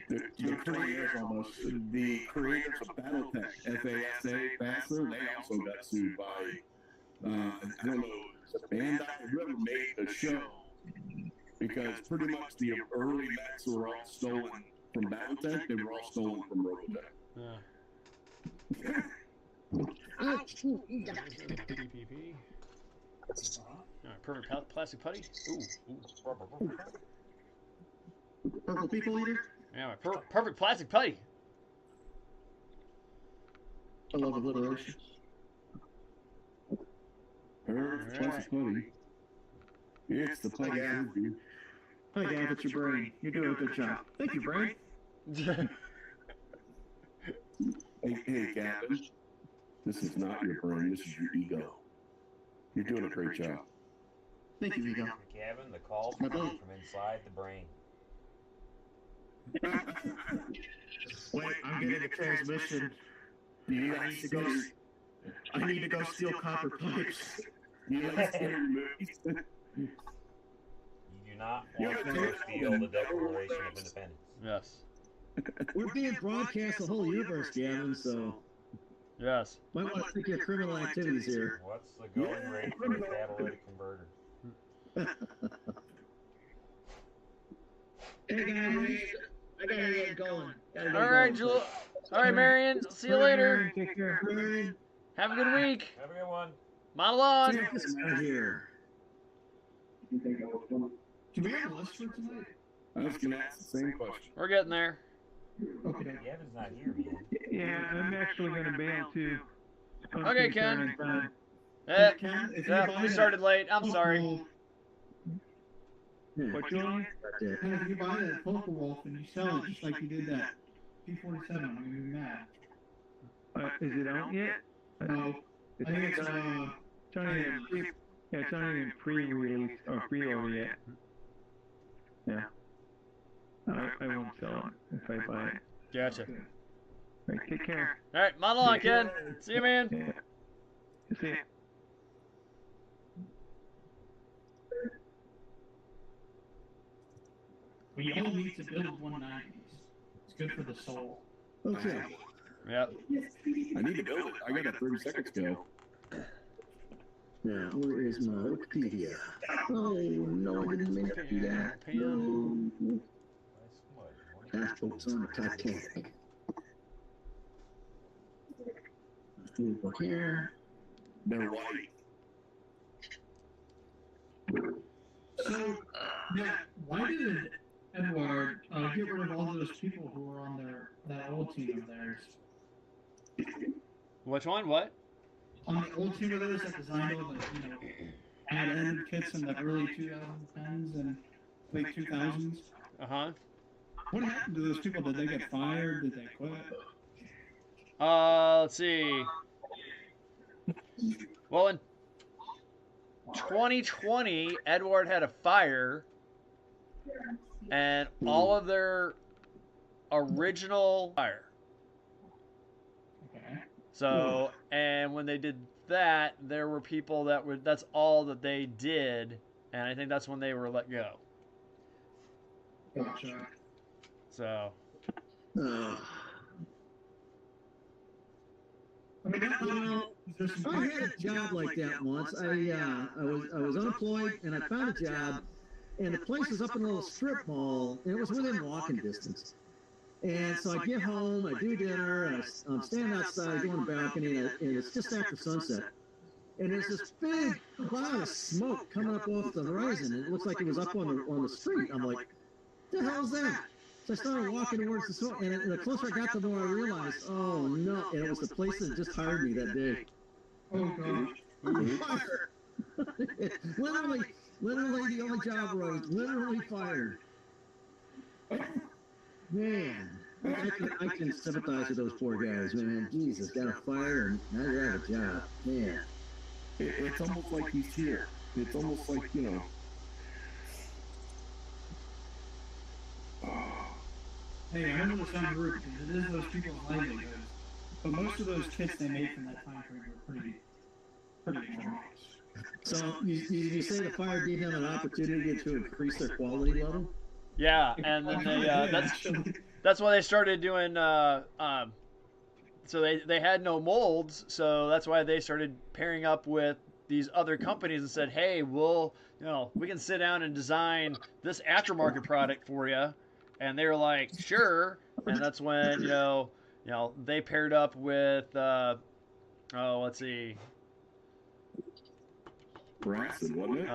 the 20 years almost. The creators of BattleTech, FASA, they also got sued by, I don't know, Bandai, whoever made the show, because pretty much the early mechs were all stolen from BattleTech, they were all stolen from Robotech. Yeah. Ouch. Alright, perfect plastic putty. Ooh. Purple People Eater. Yeah, my perfect plastic putty. I love alliteration. Classic Putty. It's the Putty Yeah. Food. Hi, Gav, it's your brain. You're doing a good job. Thank you, brain. Hey, Gavin. This is not your brain, this is your ego. You're doing a great job. Thank you, Ego. Gavin, the calls come from inside the brain. Wait, I'm getting a transmission. I need to go steal copper pipes. You like scary movies? You do not want to steal the Declaration of Independence. Yes. We're being broadcast the whole universe, Gavin, so Yes. might want to think of criminal activities here. What's the going rate for a catalytic converter? Hey guys, I gotta get going. Gotta get All right, going. Jewel. All right, Marion. See you later. Take care. Have a good week. Have a good one. Model on. Check this out here. Do we have a list for tonight? I was going to ask the same question. We're getting there. Okay. Gavin's not here, man. Yeah, I'm actually going to bail too. Okay, Ken. Time. Ken, if you Yeah, buy we that started late. I'm sorry. What you want? Ken, if you buy that Poker Wolf and you sell it just like you did that P-47, I'm going to be mad. Is it out yet? No, It's, I think it's it's only in, yeah, it's only in pre-release or pre-order yet. Yeah. I won't sell it if I buy it. Gotcha. Right, take care. All right, model on, Ken. See you, man. Yeah. See ya. We all need to build 190s. It's good for the soul. Okay. Yep. I need to build it. I got a 30 seconds go. Now, where is my Wikipedia? Oh, no, I didn't mean to do that. No. Last boats on the Titanic. Over here. They're white. So, yeah, why did Edward get rid of all those people who were on that old team of theirs? Which one? What? On the old team of theirs that designed all the, add-in kits in the early 2010s and late 2000s? Uh-huh. What happened to those people? Did they get fired? Did they quit? Let's see. Well, in 2020, Edward had a fire, and all of their original fire. Okay. So, and when they did that, there were people that were, that's all that they did, and I think that's when they were let go. Gotcha. So. I mean, I had a job like that once. I was unemployed and I found a job, and the place was up in a little strip mall, and it was within walking distance. And so I get home, I do dinner, and I'm standing outside, going to the balcony, and it's just after sunset. And there's this big cloud of smoke coming up off the horizon, and it looks like it was up on the street. I'm like, what the hell's that? So I started walking towards the smoke, and the closer I got, the more I realized, oh no, and it was the place that just hired me that day. Oh gosh. Fired. literally, the only job where I was literally fired. Man, I can sympathize with those poor guys, man. Jesus, got a fire and now you have a job. Man. It's almost like he's here. It's almost like, Hey, I know it sounds rude because it is those people's livelihoods, but most of those kits they made from that time frame were pretty enormous. So you say the fire gave them an opportunity to increase their quality level? Yeah, and then they that's why they started doing. So they had no molds, so that's why they started pairing up with these other companies and said, hey, we can sit down and design this aftermarket product for you. And they were like, sure. And that's when, they paired up with, let's see. Branson, wasn't it?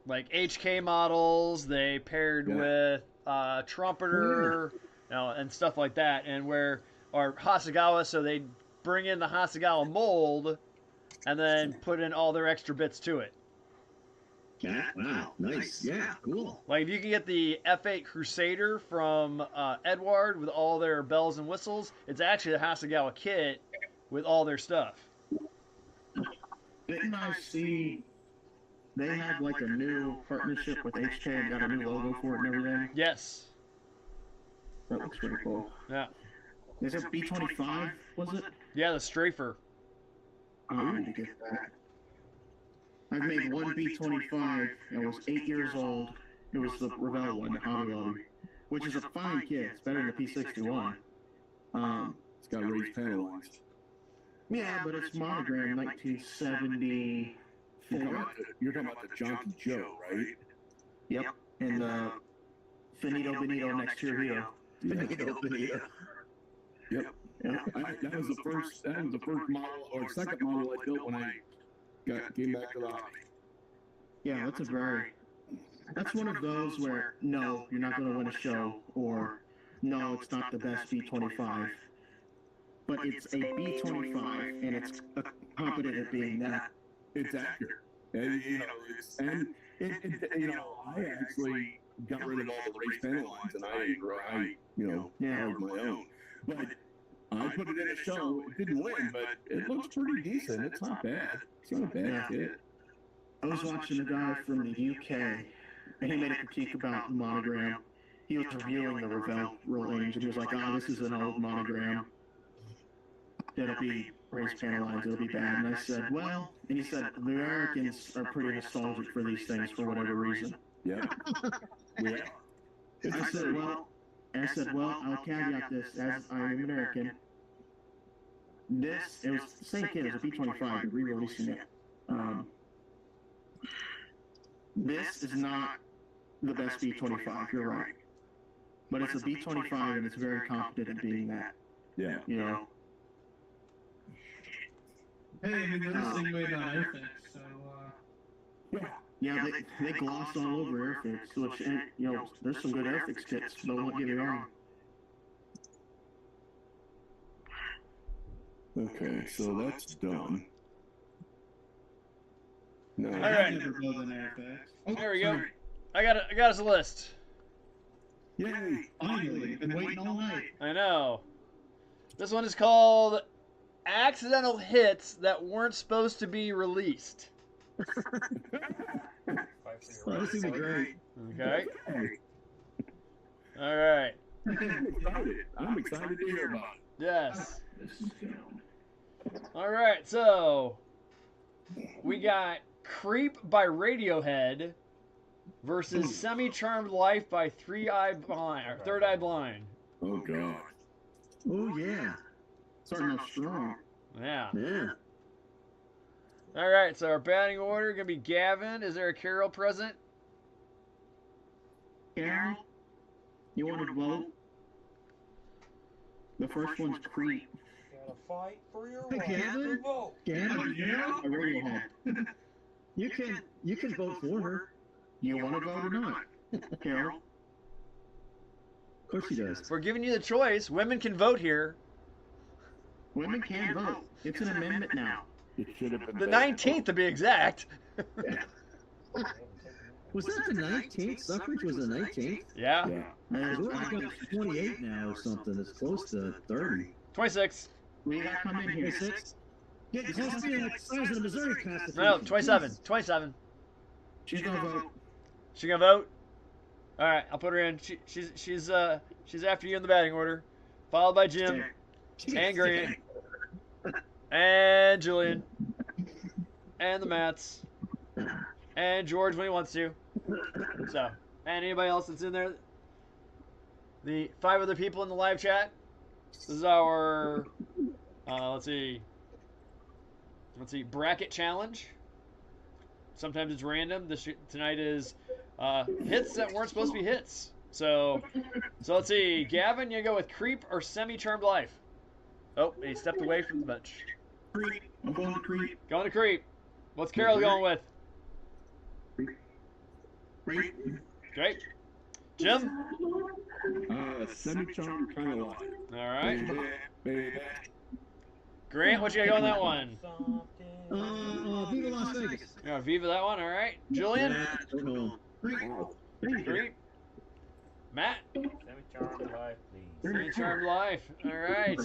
Like HK models, they paired with Trumpeter, and stuff like that. And or Hasegawa, so they bring in the Hasegawa mold and then put in all their extra bits to it. Yeah, wow, nice. Yeah, cool. Like if you can get the F8 Crusader from Edward with all their bells and whistles, it's actually the Hasegawa kit with all their stuff. Didn't I see they had like a new partnership with HK and got a new logo for it and everything? Yes. That looks pretty cool. Yeah. Is it B25, was it? Yeah, the Strafer. Oh, I need to get that. I've made one B25. I was 8 years old. It was the Revell one, the Hobby Lobby, which is a fine kit. It's better than the P61. It's got raised panel lines. Yeah, but it's monogram 1974. You're talking about the Jonky Joe, right? Yep, and the Finito Benito next to your hero. Benito. Yep. Yeah. That was the first model or second model I built when I came back to the hobby. Yeah, that's one of those where, no, you're not going to win a show, or no, it's not the best B25. But it's a B25, and it's competent at being that. It's accurate. And, I actually got rid of all the raised panel lines, and I carved my own. But I put it in a show. It didn't win, but it looks pretty decent. It's not bad. It's not a bad kit. I was watching a guy from the UK, and he made a critique about Monogram. He was reviewing the Revell range, and he was like, "Oh, this is an old Monogram. It'll be race panel lines. It'll be bad." And I said, "Well," and he said, "The Americans are pretty nostalgic for these things for whatever reason." Yeah. Yeah. I said, "Well, I'll caveat this as I am American. It was the same kit as a B25, they're re-releasing it. This is not the best B25, you're right. But it's a B25 and it's very competent at being that. Yeah. You know? Hey, I mean, this thing made on Airfix, so, Yeah, they gloss all over Airfix, which, you know, there's some good Airfix kits, don't get me wrong. Okay, so that's done. No. All right. never built an Airfix. Oh, There we go. sorry. I got us a list. Yay! Finally, been waiting all night. I know. This one is called Accidental Hits That Weren't Supposed to Be Released. Oh, this is great. Okay. All right. I'm excited to hear about it. Yes. All right. So we got Creep by Radiohead versus Semi-Charmed Life by Third Eye Blind. Oh God. Oh, yeah. Starting off strong. Yeah. Yeah. All right. So our batting order gonna be Gavin. Is there a Carol present? Carol, you want to vote? The first one's Creep. Gotta fight for your Hey, right Gavin? to vote. Gavin, Yeah? A Radiohead. you can vote for her. You want to vote or not? Carol? Of course she does. We're giving you the choice. Women can vote here. Women can vote. It's an amendment now. It should have been The better. 19th to be exact. Was that the 19th? Suffrage was the 19th? Yeah. Yeah. We're like up to 28 now or something. It's close to 30. 26. We got to come in here. 26? Getting close to being like the size of the Missouri Constitution. No, 27. 27. She's going to vote. She gonna vote? All right, I'll put her in. She's after you in the batting order, followed by Jim and Grant and Julian and the Mats and George when he wants to. So, and anybody else that's in there. The 5 other people in the live chat. This is our let's see, bracket challenge. Sometimes it's random. Tonight is hits that weren't supposed to be hits. So let's see. Gavin, you go with Creep or Semi-Charmed Life? Oh, he stepped away from the bench. Creep. I'm going to Creep. Going to Creep. What's Carol going with? Creep. Great. Jim? Semi-charmed kind of like. All right. Baby. Grant, what you got going on that one? Viva Las Vegas. Yeah, Viva that one. All right. Julian? Don't know. Creep. Matt? Semi-charmed life, please. Semi-Charmed Life. All right.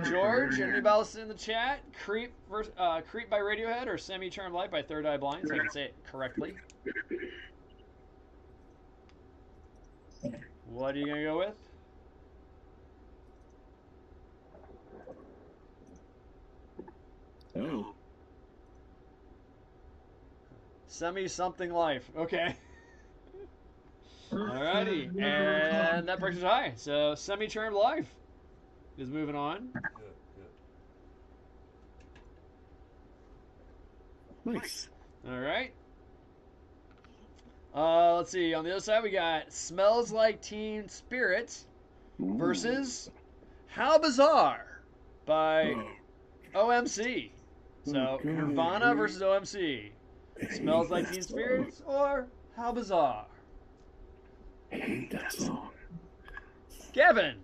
George, anybody else in the chat? Creep by Radiohead or Semi-Charmed Life by Third Eye Blind, so I can say it correctly. What are you going to go with? Oh. Semi-something life. Okay. Alrighty. And that brings us high. So Semi-Charmed Life is moving on. Good, good. Nice. Alright. Let's see. On the other side, we got Smells Like Teen Spirit versus How Bizarre by OMC. So Nirvana versus OMC. Smells Like Teen Spirits or How Bizarre? I hate that song. Gavin.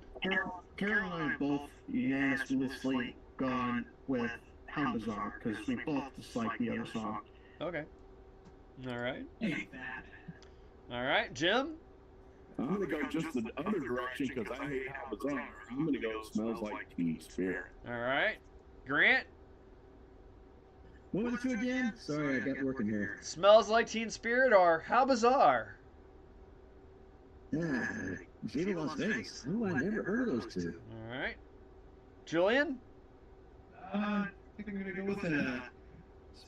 Carol and I both unanimously gone with How Bizarre because we both dislike the other song. Okay. Alright. Ain't bad. Alright. Jim? I'm gonna go just the other direction because I hate how bizarre. I'm gonna go smells like Teen Spirit. All right. Grant? What was the two again? Sorry, I got working here. Smells like Teen Spirit or How Bizarre? Yeah, Viva Las Vegas. Oh, I never heard of those two. All right. Julian? I think I'm gonna go with it.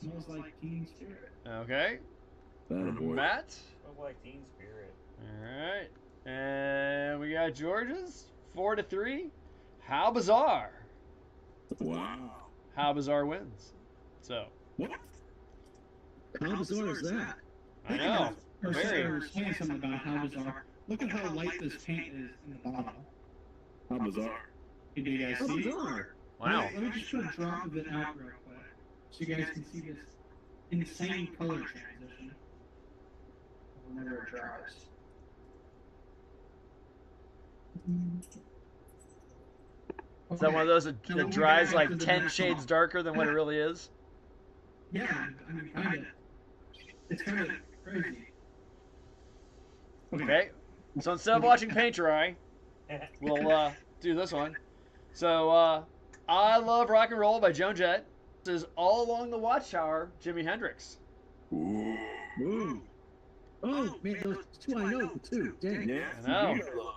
Smells like Teen Spirit. Okay. Boy. Matt? Smells like Teen Spirit. All right. And we got George's 4-3. How Bizarre? Wow. How Bizarre wins. So. What? How bizarre is that? I know. Or Very. saying something about how bizarre. Look at how light this paint is in the bottom. How bizarre. Hey, do you guys How see? bizarre. Wow. Let me just put a drop of it out real quick, so you guys can see this insane color transition whenever it dries. Is that one of those that dries like 10 shades darker than what it really is? Yeah, I mean, kind of. It's kind of crazy. Okay. So instead of watching paint dry, we'll do this one. So, I Love Rock and Roll by Joan Jett. This is All Along the Watchtower, Jimi Hendrix. Ooh. Ooh. Oh, man, those two I know, too. Dang. Yeah. I know.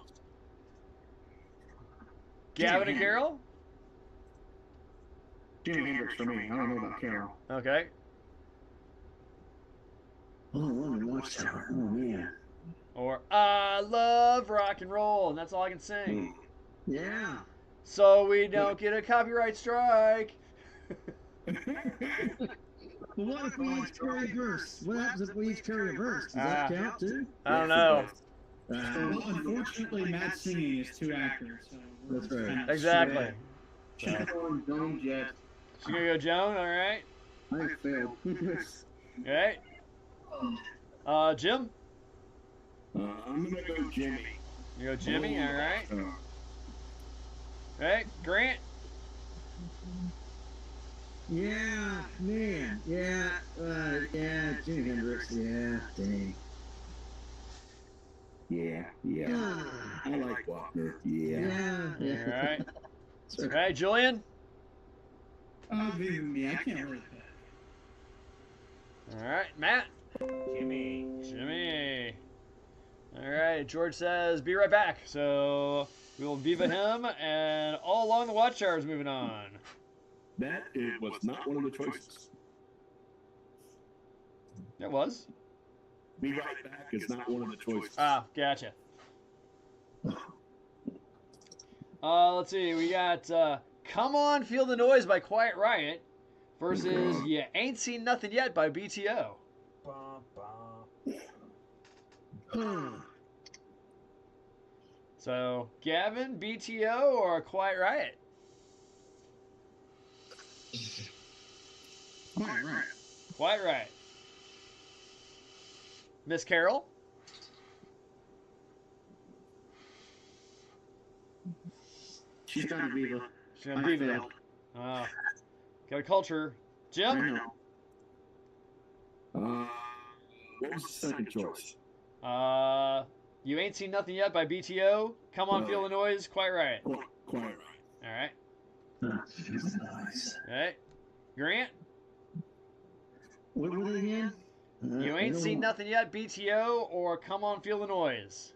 Gavin and Carol? Jimi Hendrix for me. I don't know about Carol. Okay. Oh, on the Watchtower. Oh, man. Or I Love Rock and Roll, and that's all I can sing. Yeah. So we don't get a copyright strike. Well, what if we each carry a verse? What happens if we each carry a verse? Does that count, too? I don't know. Well, unfortunately, Matt's singing is two actors, so we're That's right. kind of Exactly. Check on Joan Jett. She's gonna go Joan, all right. I failed. All right. Jim? I'm gonna go Jimmy. You go Jimmy, all right. Uh, All right, Grant? Yeah, man. Yeah, yeah, Jimi Hendrix. Yeah, dang. yeah. Ah, I like Wagner. Yeah. yeah, All yeah. right. All right, Julian? Oh, believe me, I can't really pick. All right, Matt? Jimmy. Jimmy. All right, George says, be right back. So we'll Viva him, and All Along the Watchtower is moving on. That it was not one of the choices. It was. Be right back is not one of the choices. Ah, gotcha. Let's see. We got Come On, Feel the Noise by Quiet Riot versus You Ain't Seen Nothing Yet by BTO. Bum, bum. Huh. So, Gavin, BTO, or Quiet Riot? Quiet Riot. Quiet Riot. Miss Carol? She's got a Viva. She's gonna be there. Got a culture. I Jim? know. What was the second choice? You Ain't Seen Nothing Yet by BTO. Come On, Feel the Noise. Quiet Riot. Quiet All right. Nice. All right. Grant? What was it again? You Ain't Seen Nothing Yet, BTO, or Come On, Feel the Noise.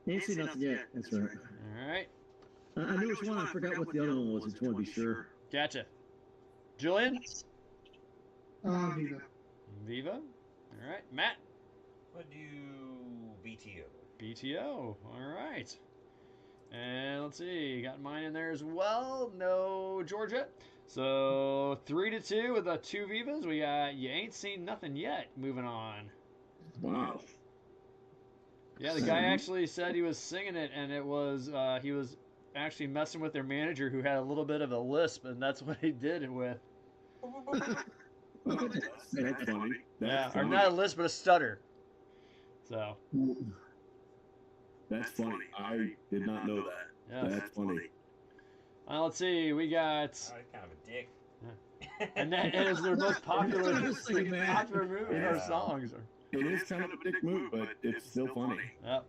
Ain't seen nothing yet. That's right. All right. I knew which one. I forgot what the other one was. I just want to be sure. Gotcha. Julian? Viva. Viva? All right. Matt? What do BTO? BTO. All right. And let's see. Got mine in there as well. No Georgia. So 3-2 with the two Vivas. We got You Ain't Seen Nothing Yet. Moving on. Wow. Yeah, the guy actually said he was singing it, and it was he was actually messing with their manager who had a little bit of a lisp, and that's what he did it with. That's funny. Yeah, That's or funny. not a lisp, but a stutter. So That's funny. I did not know that. yeah. That's funny. Let's see. We got, Oh, he's kind of a dick. and that is their most popular Honestly, man. popular movie or songs. It is kind of a dick move, but it's still funny. Yep.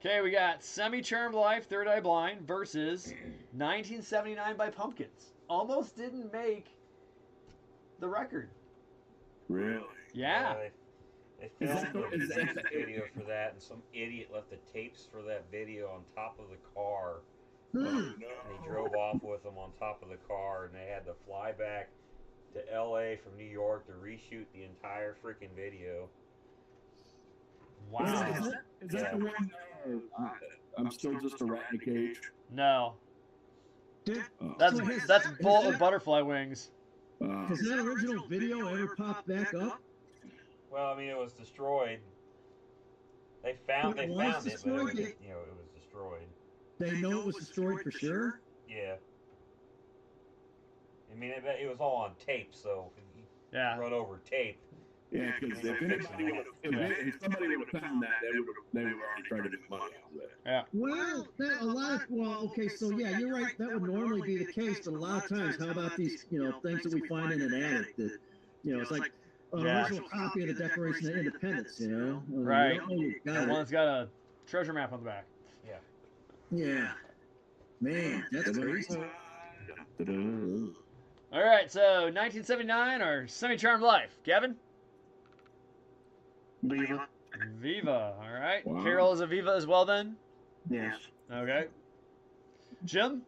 Okay, we got Semi-Charmed Life, Third Eye Blind versus 1979 by Pumpkins. Almost didn't make the record. Really? Yeah. They filmed the music video for that, and some idiot left the tapes for that video on top of the car. And he drove off with them on top of the car, and they had to fly back to L.A. from New York to reshoot the entire freaking video. Wow. Is that the one? I'm still just a rat in a cage. No. Oh. That's Bull with Butterfly Wings. Has that original video ever popped back up? Well, I mean, it was destroyed. They found it, but it was destroyed. They know it was destroyed for sure? Yeah. I mean, it was all on tape, so yeah, run over tape. Yeah, because if somebody would have found that, they would already tried to make money out of it. Yeah. Well, okay, so yeah, you're right. That would normally be the case, but a lot of times, how about these, things that we find in an attic that, it's like an original copy of the Declaration of Independence, Right. That one's got a treasure map on the back. Yeah. Yeah. Man, that's crazy. All right, so 1979 or Semi-Charmed Life. Gavin? Viva. Viva, all right. Wow. Carol is a Viva as well then? Yes. Okay. Jim?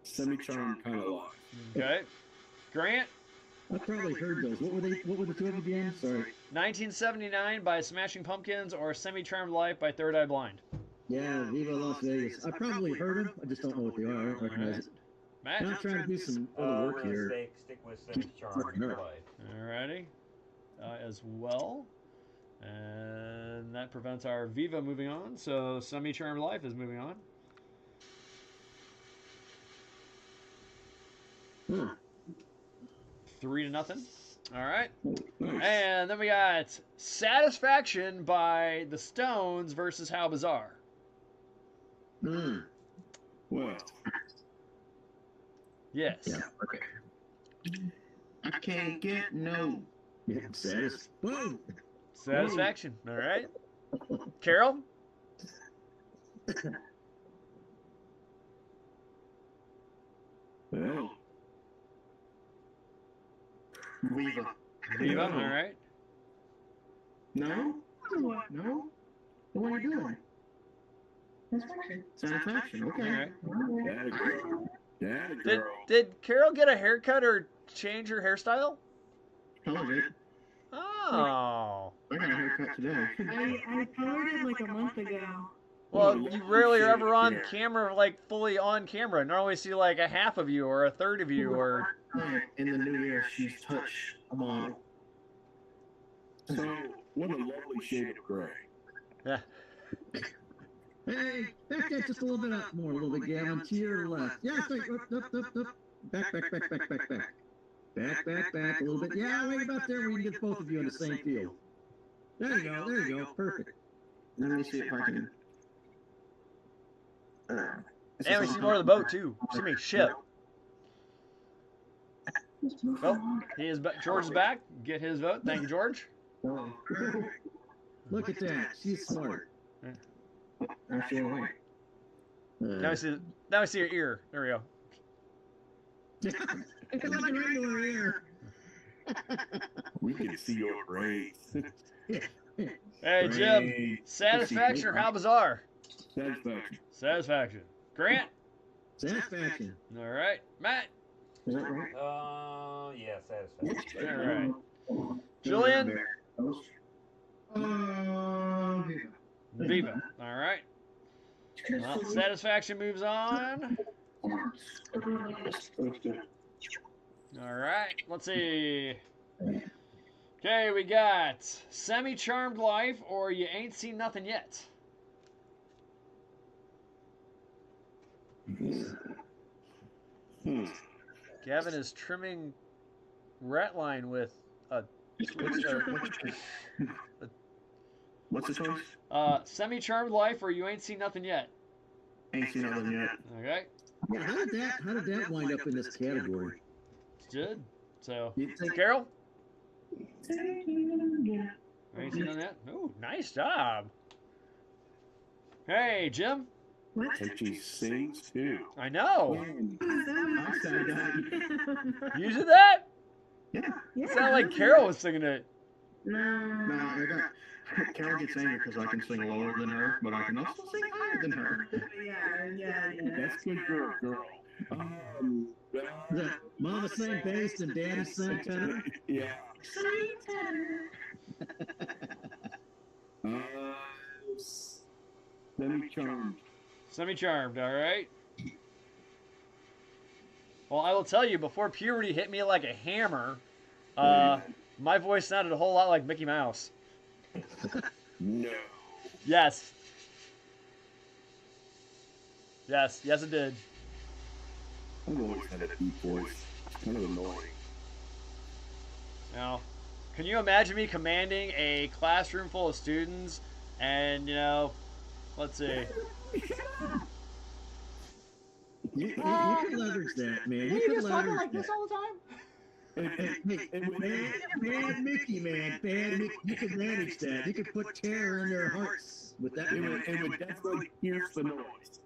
Semi-Charmed kind of life. Okay. Grant? I probably heard those. What were the two of them again? Sorry. 1979 by Smashing Pumpkins or Semi-Charmed Life by Third Eye Blind? Yeah, Viva Las Vegas. I probably heard them. I just don't know what they are. I don't recognize it. Matt? I'm not trying to do some other work here. Stick with Semi-Charmed Life. Alrighty. As well. And that prevents our Viva moving on. So Semi-Charmed Life is moving on. Hmm. 3-0. All right. And then we got Satisfaction by the Stones versus How Bizarre. Hmm. Well. Yes. Yeah, okay. I can't get no. Yeah, Whoa. Satisfaction. All right. Carol? Well. Viva. Viva. All right. No? No? What are you doing? Satisfaction. Okay. All right. That girl. That girl. Did Carol get a haircut or change her hairstyle? Colored it. Oh. I got a haircut today. I colored it like a month ago. Well, you rarely are ever on camera, like fully on camera. Normally see like a half of you or a third of you or. In the new year, she's touched a model. So, what a lovely shade of gray. Yeah. Hey, back that just a little bit up more, a little bit, Gavin. To your left. Yeah, straight. Up. Back. Back a little bit. Yeah, right about there. We can get both of you in the same field. There you go. Perfect. Let me see if I can. And we see more of the boat too. See me ship. Oh, he is back. George is back. Get his vote. Thank you, George. Look at that. She's smart. Absolutely. Now we see your ear. There we go. It's like a regular ear. We can see your braids. Hey, Jim. Satisfaction or How Bizarre? Satisfaction. Satisfaction. Grant? Satisfaction. All right. Matt? Is that right? Yeah, Satisfaction. All right. Julian? Viva. All right. Well, Satisfaction moves on. All right. Let's see. Okay, we got Semi-Charmed Life or You Ain't Seen Nothing Yet. Gavin is trimming ratline with a What's the choice? Semi-Charmed Life or You Ain't Seen Nothing Yet. Ain't seen nothing yet. Okay. Yeah, how did that wind up in this category? It's good. So, You'd think- Carol? You ain't seen nothing yet? Ooh, nice job. Hey, Jim. What? And she sings too. I know. I said that. You did that? Yeah. It sounded like Carol was singing it. No, I got. Carol gets angry because I can sing lower than her, but I can also sing higher than her. Yeah. That's good girl. The mama sang bass and daddy sang tenor. Yeah. Semi-charmed. Semi-charmed, all right. Well, I will tell you, before puberty hit me like a hammer, my voice sounded a whole lot like Mickey Mouse. No. Yes. Yes, it did. I've always had a deep voice. It's kind of annoying. Now, can you imagine me commanding a classroom full of students and, let's see. You could leverage that, man. You could leverage like this that. all the time? Bad Mickey, man. Bad Mickey. You could manage that. You could put terror in their hearts with that. It would definitely pierce the noise.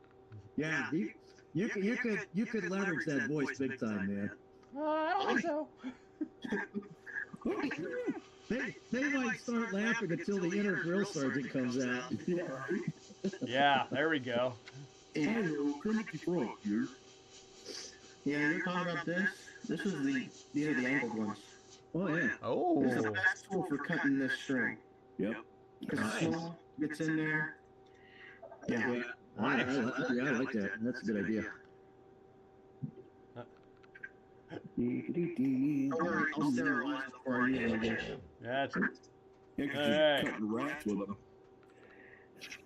Yeah, you could leverage that voice big time, man. I don't think so. They might start laughing until the inner drill sergeant comes out. Yeah, there we go. Hello, Kermit the Frog here. Yeah, you're talking about this? These are the angled ones. Oh, yeah. Oh. This is the best tool for cutting this string. Yep. Because it's small, gets in there. Yeah. I like that. That's a good idea. I'll sterilize before I use it again. That's Yeah, 'cause All you're right. cutting rats with them.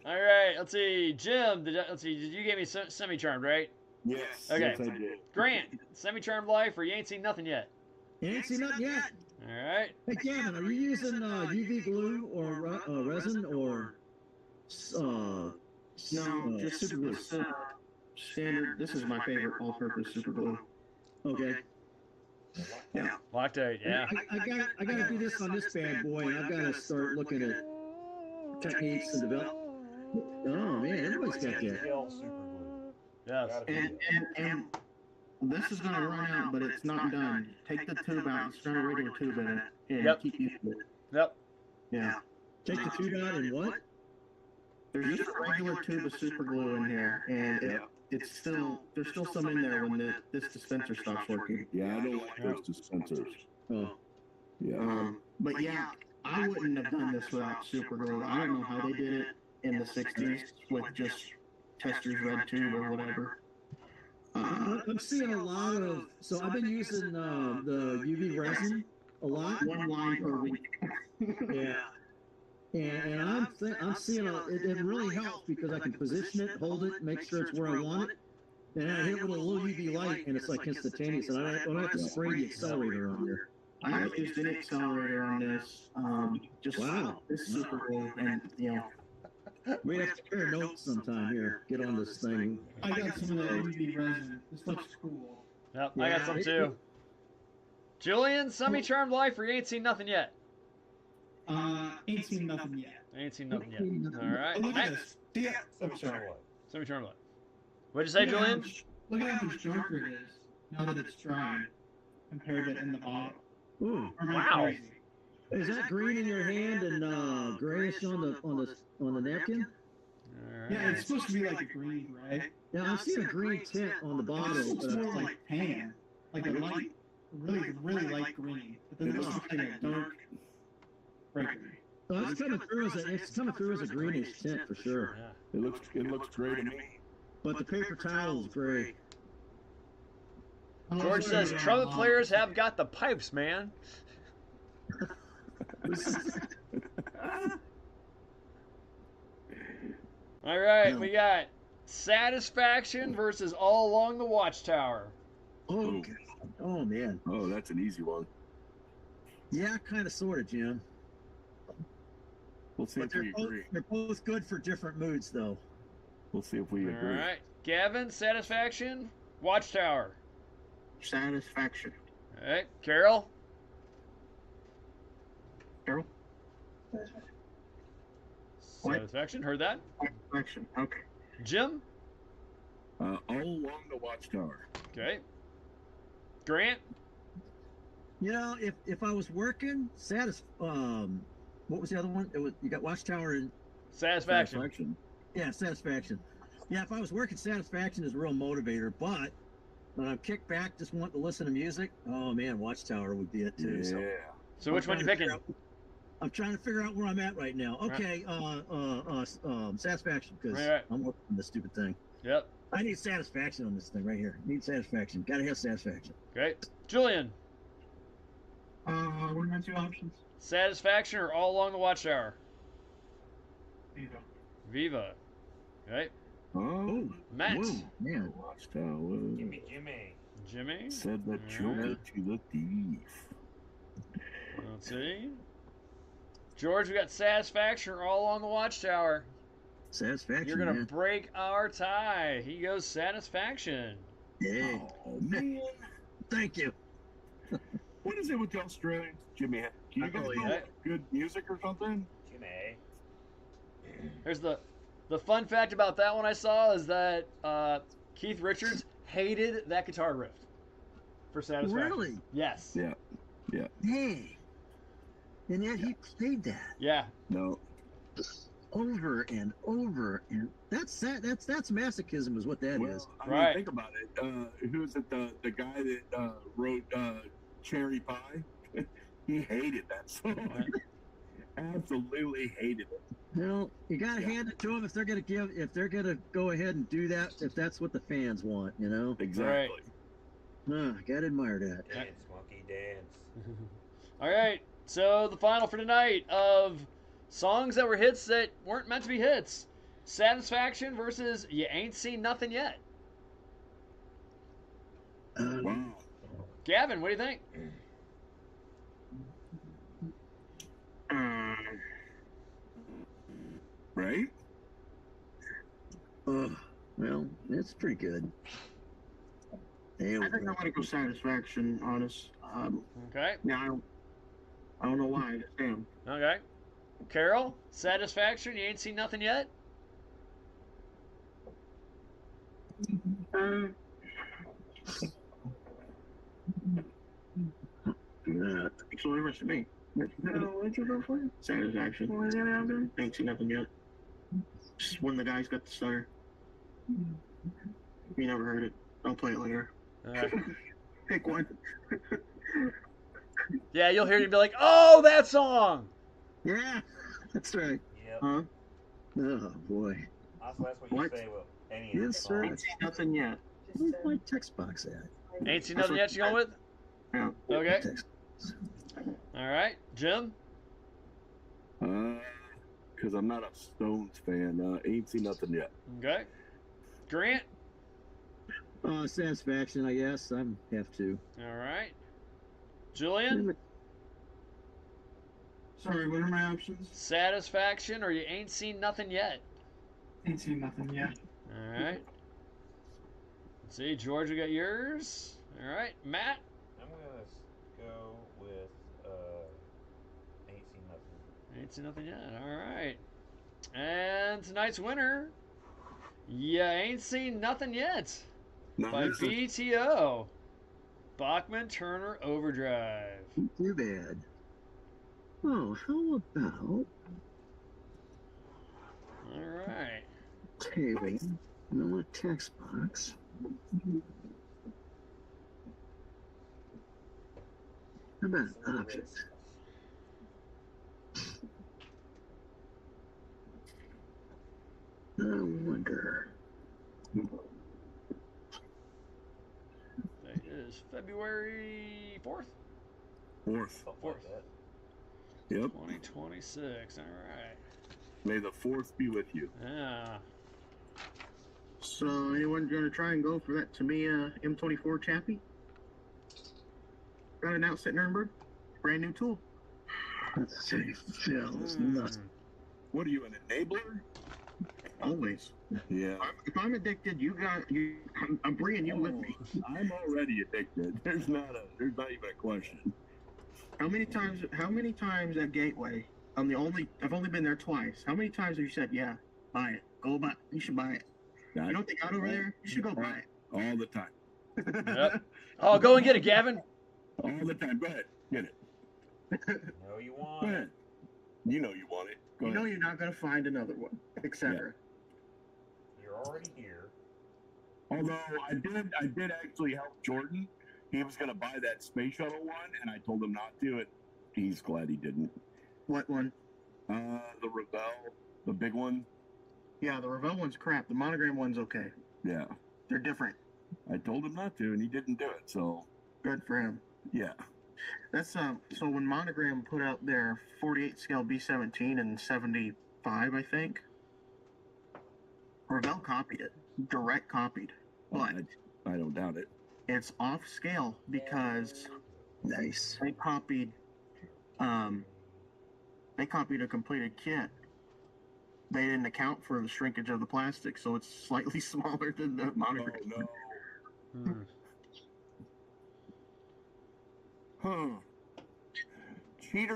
all right. Let's see, Jim. Did you gave me semi-charmed, right? Yes. Okay. Yes, I did. Grant, semi-charmed life, or you ain't seen nothing yet. You ain't seen nothing yet. All right. Hey, Gavin, are you using UV glue or resin or No, just super glue. Standard. This is my favorite all-purpose super glue. Okay. Yeah. Loctite, yeah. I gotta do this on this bad boy, and I've got to start looking at techniques and develop. Oh man, everybody's got that. Gel super glue. Yes. Gotta be And this is gonna run out, but it's not done. Take the tube out and start a regular tube in it, and Yep. keep using it. Yep. Yeah. Take the tube out and what? There's just a regular tube of super glue in here, and there's still some in there when this dispenser stops working. Yeah, I don't like those dispensers. Oh, Yeah. But yeah, I wouldn't have done this without super glue. I don't know how they did it in the '60s with just Tester's red tube or whatever. I'm seeing a lot of. So I've been using the UV resin a lot. One line per week. Yeah. And I'm seeing it really helps because I can position it, hold it, make sure it's where I want it, and I hit it with a little UV light, and it's like instantaneous, and I don't have to spray the accelerator on there. I used an accelerator on this. Just Wow. This super glue, and We have to compare notes sometime here. Get on this thing. I got some of that UV resin. This looks cool. Yep, I got some too. Julian, semi-charmed life, or you ain't seen nothing yet? Ain't seen nothing yet. Ain't seen nothing yet. All right. Oh, look at Hey, this. See, I'm sorry. semi-charmed life. What'd you say, Julian? Look at how much darker it is now that it's dried compared to in the bottle. Ooh, Am I Wow. crazy? is that green in your hand and grayish on the napkin? All right. Yeah, it's supposed to be like a green gray. Yeah, I've seen a green tint on the This bottle, looks but more like tan, like a light, really light green. But then this looks like a dark bright green. oh, it's coming through as a greenish tint for sure. Yeah. It looks great to me. But the paper towel is gray. George says trumpet players have got the pipes, man. All right, we got Satisfaction versus All Along the Watchtower. Oh, oh man. Oh, that's an easy one. Yeah, kind of, sort of, Jim. We'll see But if we agree. they're both good for different moods, though. We'll see if we All agree. right, Gavin, Satisfaction, Watchtower. Satisfaction. All right, Carol. Carol? Satisfaction. Heard that. Satisfaction. Okay. Jim. All along the Watchtower. Okay. Grant. You know, if I was working, what was the other one? You got Watchtower and Satisfaction. Yeah, Satisfaction. Yeah, if I was working, Satisfaction is a real motivator. But when I'm kicked back, just want to listen to music. Oh man, Watchtower would be it too. Yeah. So which one you picking? I'm trying to figure out where I'm at right now. Okay, Satisfaction, because Right. I'm working on this stupid thing. Yep. I need Satisfaction on this thing right here. Need Satisfaction. Gotta have Satisfaction. Okay. Julian. What are my 2 options? Satisfaction or All Along the Watchtower? Viva. Viva. Okay. Oh, Matt. Whoa, man. Watchtower. Jimmy. Said the All joker right. to the thief. Let's see. George, we got Satisfaction or All Along the Watchtower. Satisfaction. You're gonna man. break our tie. He goes Satisfaction. Yeah. Oh man. Thank you. What is it with the Australians, Jimmy? Do you guys Oh, know yeah. good music or something? Jimmy. Here's the fun fact about that one I saw is that Keith Richards hated that guitar riff for Satisfaction. Really? Yes. Yeah. Yeah. Hey. And yet he played that Yeah. No. over and over, and that's masochism, is what that is. I mean, Right. think about it. Who's it? The guy that wrote Cherry Pie? He hated that song. Absolutely hated it. Well, you gotta hand it to them if they're gonna go ahead and do that, if that's what the fans want, you know. Exactly. Gotta admire that. Dance, monkey, dance. All right. So the final for tonight of songs that were hits that weren't meant to be hits. Satisfaction versus You Ain't Seen Nothing Yet. Wow. Gavin, what do you think? Right? Well, it's pretty good. Hey, I think I'm gonna go Satisfaction, honest. Okay. Now, I don't know why. I just am. Okay. Carol, Satisfaction, You Ain't Seen Nothing Yet? So what rest of me? What'd you go for? Satisfaction. What was the other option? Ain't seen nothing yet. Just when the guy's got the stutter. You never heard it. I'll play it later. Pick one. Yeah, you'll hear it and be like, oh, that song! Yeah, that's right. Yep. Huh? Oh boy. Also, that's what you What? say with any of the Yes, sir. Ain't seen nothing yet. Where's my text box at? Ain't Seen Nothing Yet you going with? Yeah. Okay. Text. All right. Jim? Because I'm not a Stones fan. Ain't seen nothing yet. Okay. Grant? Satisfaction, I guess. I have to. All right. Julian? Sorry, what are my options? Satisfaction or You Ain't Seen Nothing Yet? Ain't seen nothing yet. All right. Let's see. George, you got yours. All right. Matt? I'm gonna go with Ain't Seen Nothing. Ain't Seen Nothing Yet. All right. And tonight's winner, You Ain't Seen Nothing Yet by Nice. BTO. Bachman Turner Overdrive. Too bad. Oh, how about All right. table? No text box. How about object? I wonder. Today is February 4th? Fourth. Something like that. Yep. 2026. All right. May the fourth be with you. Yeah. So, anyone gonna try and go for that Tamiya M24 Chappie? Got it out at Nuremberg. Brand new tool. Let's see. Phil's nuts. What are you, an enabler? Always. Yeah. If I'm addicted, I'm bringing you with me. I'm already addicted. There's not even a question. How many times at Gateway I've only been there twice. How many times have you said, yeah, buy it, go buy, you should buy it? You know what they got over there? You should go buy it. All the time. Yep. Oh, go and get it, Gavin. All the time. Go ahead, get it. No, you Go want it. ahead. You know you want it. Go You ahead. know you're not gonna find another one, etc. You're already here. Although I did actually help Jordan. He was gonna buy that space shuttle one, and I told him not to. And he's glad he didn't. What one? The Rebel, the big one. Yeah, the Revell one's crap. The Monogram one's okay. Yeah. They're different. I told him not to, and he didn't do it. So Good for him. yeah. That's so when Monogram put out their 48 scale B17 and 75, I think, Revell copied it, direct copied, but I don't doubt it. it's off scale because Nice. they copied a completed kit. They didn't account for the shrinkage of the plastic, so it's slightly smaller than the Monogram. Oh no. Hmm. Huh.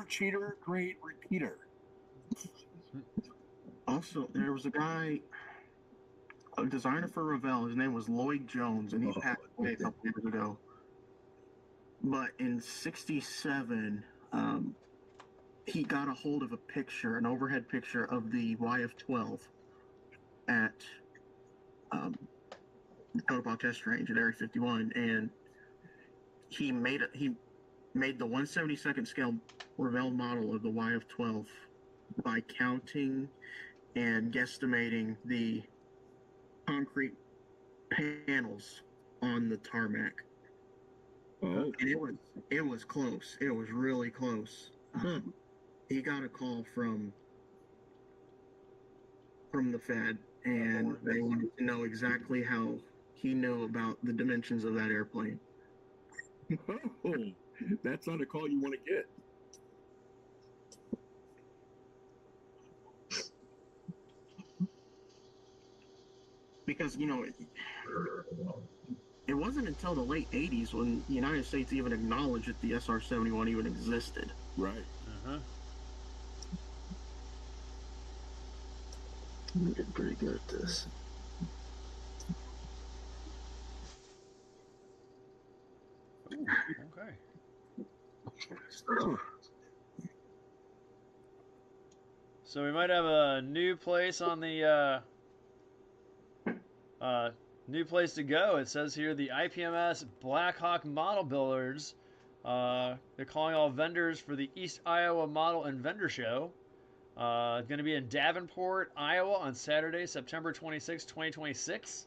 Cheater, great repeater. Also, there was a guy, a designer for Revell. His name was Lloyd Jones, and he passed away a couple years ago. But in '67, he got a hold of a picture, an overhead picture of the YF-12 at the Protocol Test Range at Area 51, and he made the 1/72nd scale Revell model of the YF-12 by counting and guesstimating the concrete panels on the tarmac. Oh. And it was close. It was really close. He got a call from the Fed, and they wanted to know exactly how he knew about the dimensions of that airplane. Oh, that's not a call you want to get. Because, it wasn't until the late 80s when the United States even acknowledged that the SR-71 even existed. Right. Uh-huh. I'm getting pretty good at this. Ooh, okay. So we might have a new place on the new place to go. It says here the IPMS Blackhawk Model Builders. They're calling all vendors for the East Iowa Model and Vendor Show. It's going to be in Davenport, Iowa on Saturday, September 26, 2026.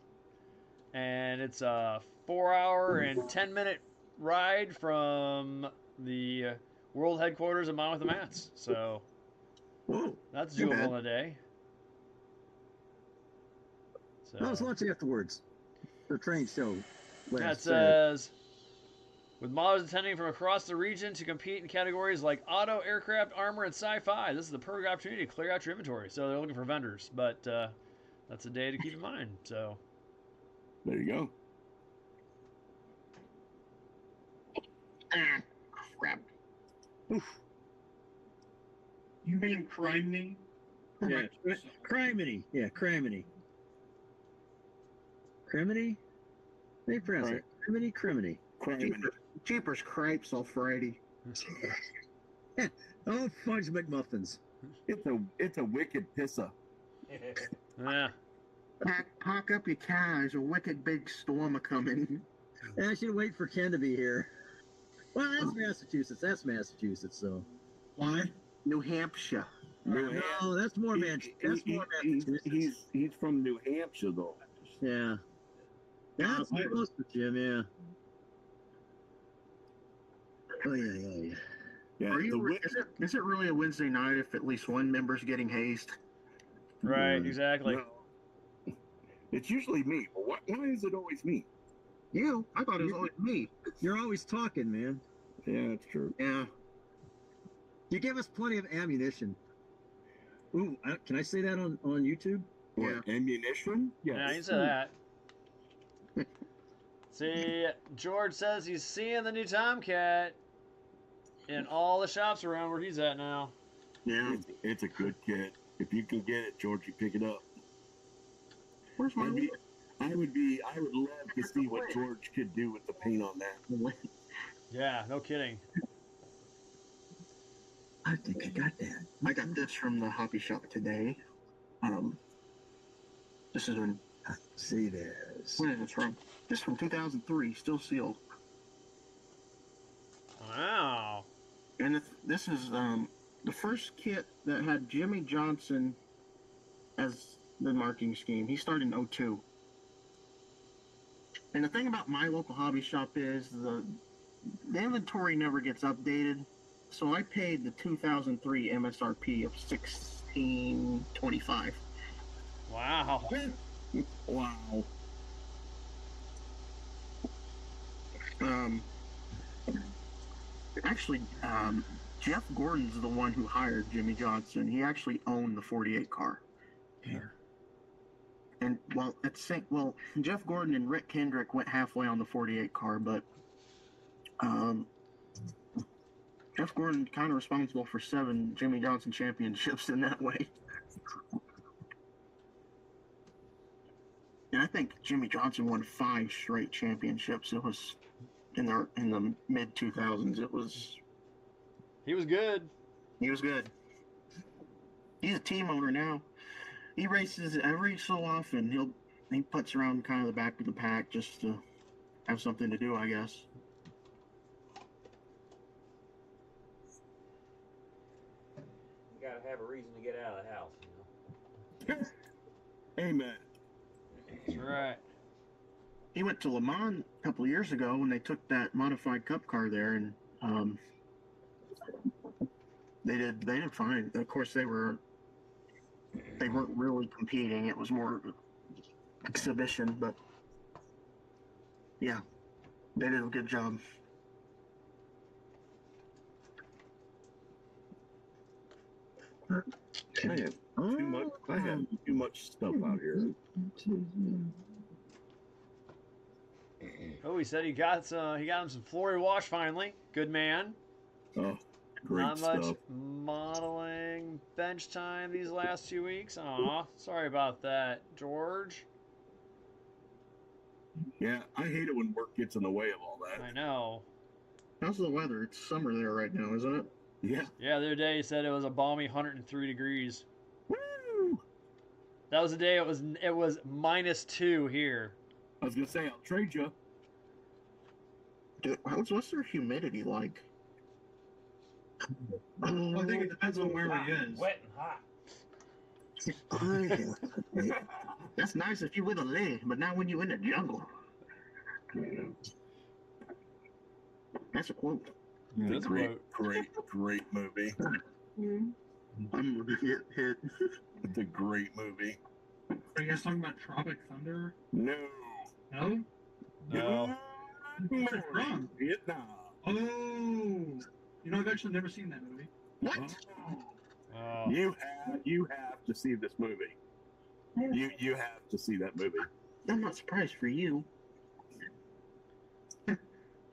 And it's a 4-hour and 10-minute ride from the world headquarters of Mine with the Mats. So Whoa. that's doable in a day. So, I was launching afterwards. The train show. yeah, it says, with models attending from across the region to compete in categories like auto, aircraft, armor, and sci-fi. This is the perfect opportunity to clear out your inventory. So they're looking for vendors, but that's a day to keep in mind. So There you go. Crap. Oof. You mean criminy? Yeah, criminy. Yeah, criminy. Criminy? How do you pronounce it? Criminy, criminy. Jeepers cripes Alfriday. Oh, fudge McMuffins. It's a wicked pissa. yeah, Pack up your car. There's a wicked big storm a-coming. I should wait for Ken to be here. Well, that's Massachusetts. That's Massachusetts, so. Why? New Hampshire. No, that's more Massachusetts. He's from New Hampshire, though. Yeah. That's close to Jim, yeah. Oh, yeah. Yeah. Is it really a Wednesday night if at least one member's getting hazed? right, exactly. Well, it's usually me, but why is it always me? You? I thought it was always me. You're always talking, man. Yeah, that's true. Yeah. You give us plenty of ammunition. Ooh, can I say that on YouTube? What, ammunition? Yes. Yeah, you said that. See, George says he's seeing the new Tomcat in all the shops around where he's at now. Yeah. It's a good kit. If you can get it, Georgie, pick it up. Where's my I would love to see what George could do with the paint on that. Yeah, no kidding. I think I got that. I got this from the hobby shop today. This is when. See this. When is this from? This is from 2003, still sealed. Wow. And this is the first kit that had Jimmy Johnson as the marking scheme. He started in 02. And the thing about my local hobby shop is the inventory never gets updated. So I paid the 2003 MSRP of $16.25. Wow. Wow. Actually, Jeff Gordon's the one who hired Jimmy Johnson. He actually owned the 48 car. Yeah. And Jeff Gordon and Rick Kendrick went halfway on the 48 car, but Jeff Gordon kind of responsible for 7 Jimmy Johnson championships in that way. And I think Jimmy Johnson won 5 straight championships. It was in the mid 2000s. He was good. He was good. He's a team owner now. He races every so often. He puts around kind of the back of the pack just to have something to do, I guess. You gotta have a reason to get out of the house, you know. Amen. That's right. He went to Le Mans a couple of years ago when they took that modified cup car there, and they did fine. Of course, they weren't really competing. It was more exhibition, but yeah, they did a good job. I have too much stuff out here. Oh, he said he got him some Flory wash finally. Good man. Oh, great Not stuff. much modeling bench time these last 2 weeks. Aw, sorry about that, George. Yeah, I hate it when work gets in the way of all that. I know. How's the weather? It's summer there right now, isn't it? Yeah. Yeah, the other day he said it was a balmy 103 degrees. Woo! That was the day it was -2 here. I was gonna say I'll trade you. Dude, what's their humidity like? I think it depends on where he is. Wet and hot. That's nice if you're with a leg, but not when you're in the jungle. That's a quote. That's Great movie. I'm hit. It's a great movie. Are you guys talking about Tropic Thunder? No. No? No. Where's it from? Vietnam. Oh. You know, I've actually never seen that movie. What? Oh. You have to see this movie. You have to see that movie. I'm not surprised for you.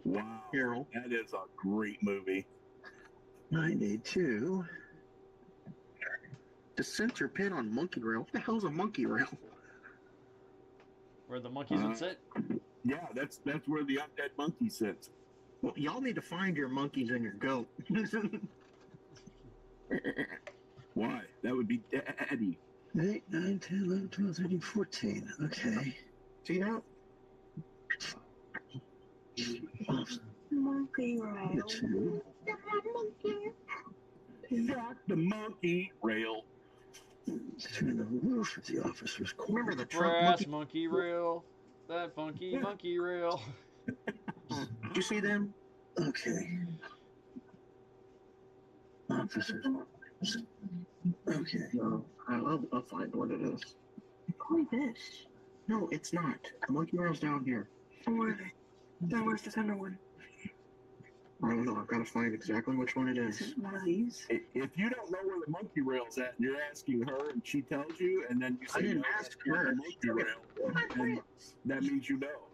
Wow. Carol. That is a great movie. 92. The center pin on monkey rail. What the hell's a monkey rail? Where the monkeys would sit? Yeah, that's where the undead monkey sits. Well, y'all need to find your monkeys and your goat. Why? That would be Daddy. 8, 9, 10, 11, 12, 13, 14. Okay. See now? Monkey rail. 2. Got the monkey rail. Turn the roof of the officer's Remember quarters. the truck Brass monkey? monkey reel. That funky monkey reel. Did you see them? Okay. Officer's quarters. Okay. No. I'll find what it is. Probably this. No, it's not. The monkey rail's down here. Where are they? Then where's the center one? I don't know. I've got to find exactly which one it Is is. it one of these? If you don't know where the monkey rail's at, and you're asking her, and she tells you, and then you I say didn't no, ask that's not her. the monkey rail, and that means you know.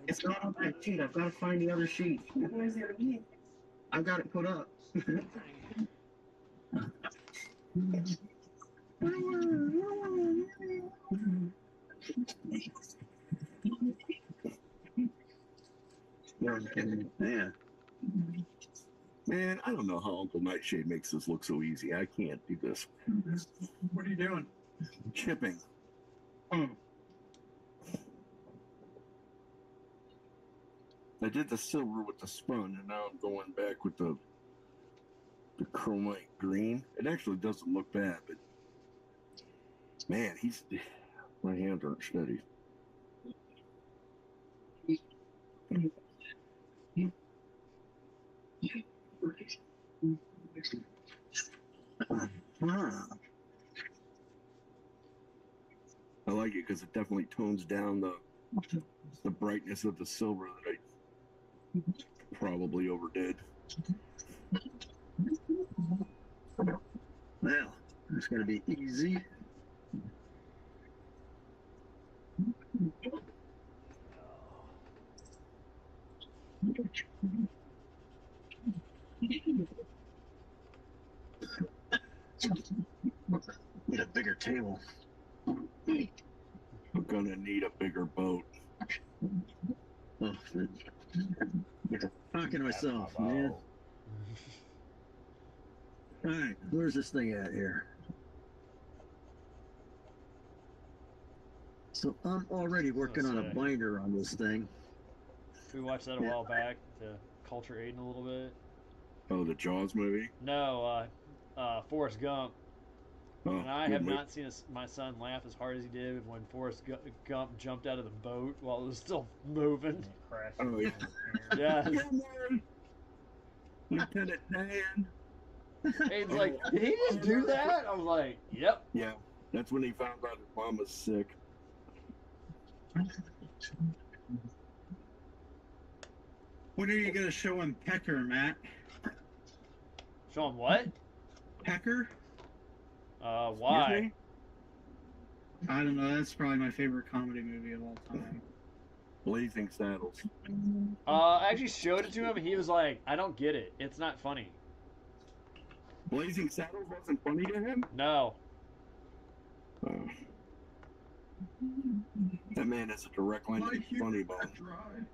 It's not on that sheet. I've got to find the other sheet. Where's the other sheet? I've got it put up. Man. Man, I don't know how Uncle Nightshade makes this look so easy. I can't do this. What are you doing? Chipping. Oh, I did the silver with the spun, and now I'm going back with the chromite green. It actually doesn't look bad, but man, my hands aren't steady. I like it because it definitely tones down the brightness of the silver that I probably overdid. Well, it's going to be easy. Need a bigger table. I'm gonna need a bigger boat. Oh, talking to myself, man. All right, where's this thing at here? So I'm already working on a binder on this thing. We watched that a while back to culture Aiden a little bit. Oh, the Jaws movie? No, Forrest Gump. Oh, And I good have movie. not seen my son laugh as hard as he did when Forrest Gump jumped out of the boat while it was still moving. Oh, yeah. Yeah. Lieutenant Dan. Aiden's like, did he just do that? I was like, yep. Yeah, that's when he found out his mom was sick. when are you going to show him Pecker, Matt? Show him what? Pecker? Why? I don't know. That's probably my favorite comedy movie of all time. Blazing Saddles. I actually showed it to him and he was like, I don't get it. It's not funny. Blazing Saddles wasn't funny to him? No. That man is a direct line to Funny Bone.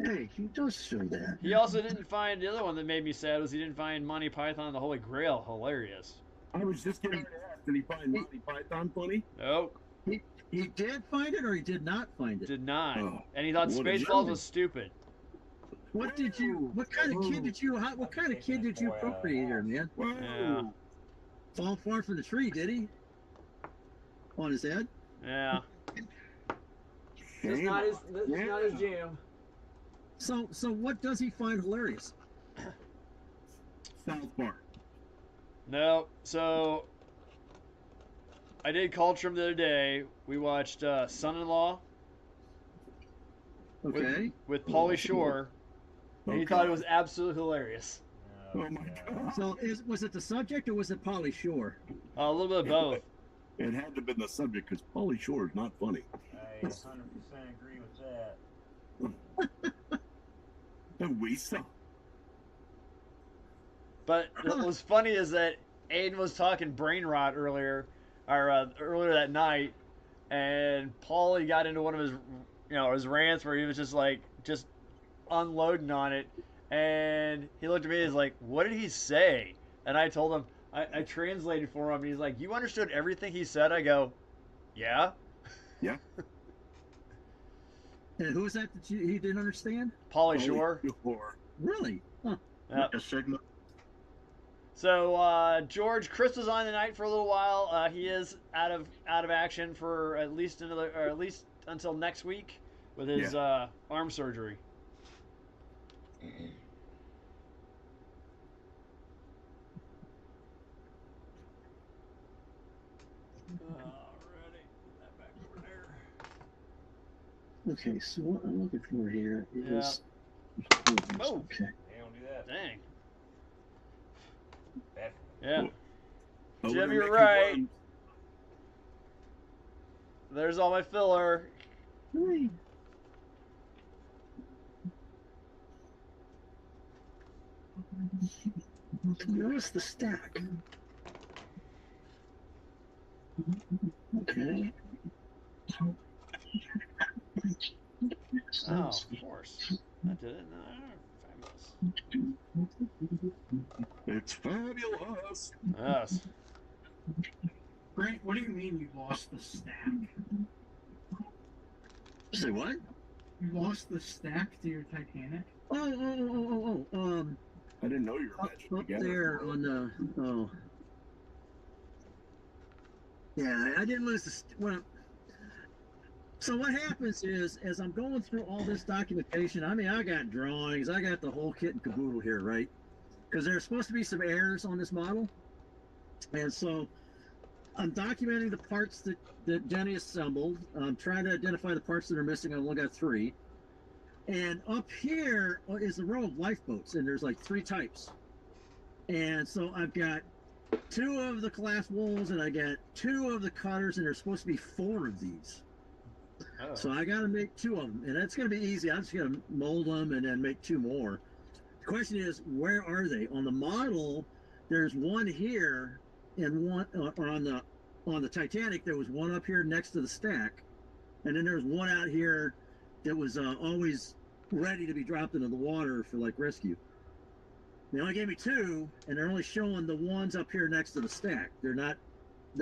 Hey, he does show that. He also didn't find the other one that made me sad was he didn't find Monty Python and the Holy Grail hilarious. I was just getting to ask, did he find Monty Python funny? Nope. He did find it or he did not find it? Did not. Oh. And he thought What a Spaceballs joke. was stupid. What kind of kid did you appropriate here, man? Whoa. Yeah. Fall far from the tree, did he? On his head? Yeah. Shame. It's not his jam. So what does he find hilarious? South Park. No. So I did culture him the other day. We watched Son-in-Law Okay. with Pauly Shore. And he thought it was absolutely hilarious. Oh my God. So was it the subject or was it Pauly Shore? A little bit of both. It had to have been the subject because Pauly Shore is not funny. I 100% agree with that. And we saw. But what was funny is that Aiden was talking brain rot earlier that night, and Paulie got into one of his rants where he was just unloading on it, and he looked at me and was like, "What did he say?" And I told him, I translated for him, and he's like, "You understood everything he said?" I go, "Yeah." Yeah. And who was that he didn't understand? Pauly Shore. Really? Huh. Yep. A segment. So George, Chris was on tonight for a little while. He is out of action for at least until next week with his arm surgery. Alrighty, put that back over there. Okay, so what I'm looking for here is. Oh. Okay. They don't do that. Dang. Bad. Yeah. Oh, Jim, we're you're making right. one. There's all my filler. Notice the stack. Okay. Oh, of course. That did it. Fabulous. It's fabulous. Yes. Grant, what do you mean you lost the stack? Say what? You lost the stack to your Titanic? Oh. I didn't know you were Up matching together. there on the. Oh. Yeah, I didn't lose the. Well, so what happens is, as I'm going through all this documentation, I mean, I got drawings, I got the whole kit and caboodle here, right? Because there's supposed to be some errors on this model. And so I'm documenting the parts that Jenny assembled. I'm trying to identify the parts that are missing. I've only got 3. And up here is a row of lifeboats, and there's like 3 types. And so I've got 2 of the collapsed walls, and I got 2 of the cutters, and there's supposed to be 4 of these. Oh. So I got to make 2 of them, and that's going to be easy. I'm just going to mold them and then make 2 more. The question is, where are they? On the model, there's 1 here, and 1 on the Titanic. There was 1 up here next to the stack, and then there's 1 out here that was always ready to be dropped into the water for like rescue. They only gave me 2, and they're only showing the ones up here next to the stack. They're not.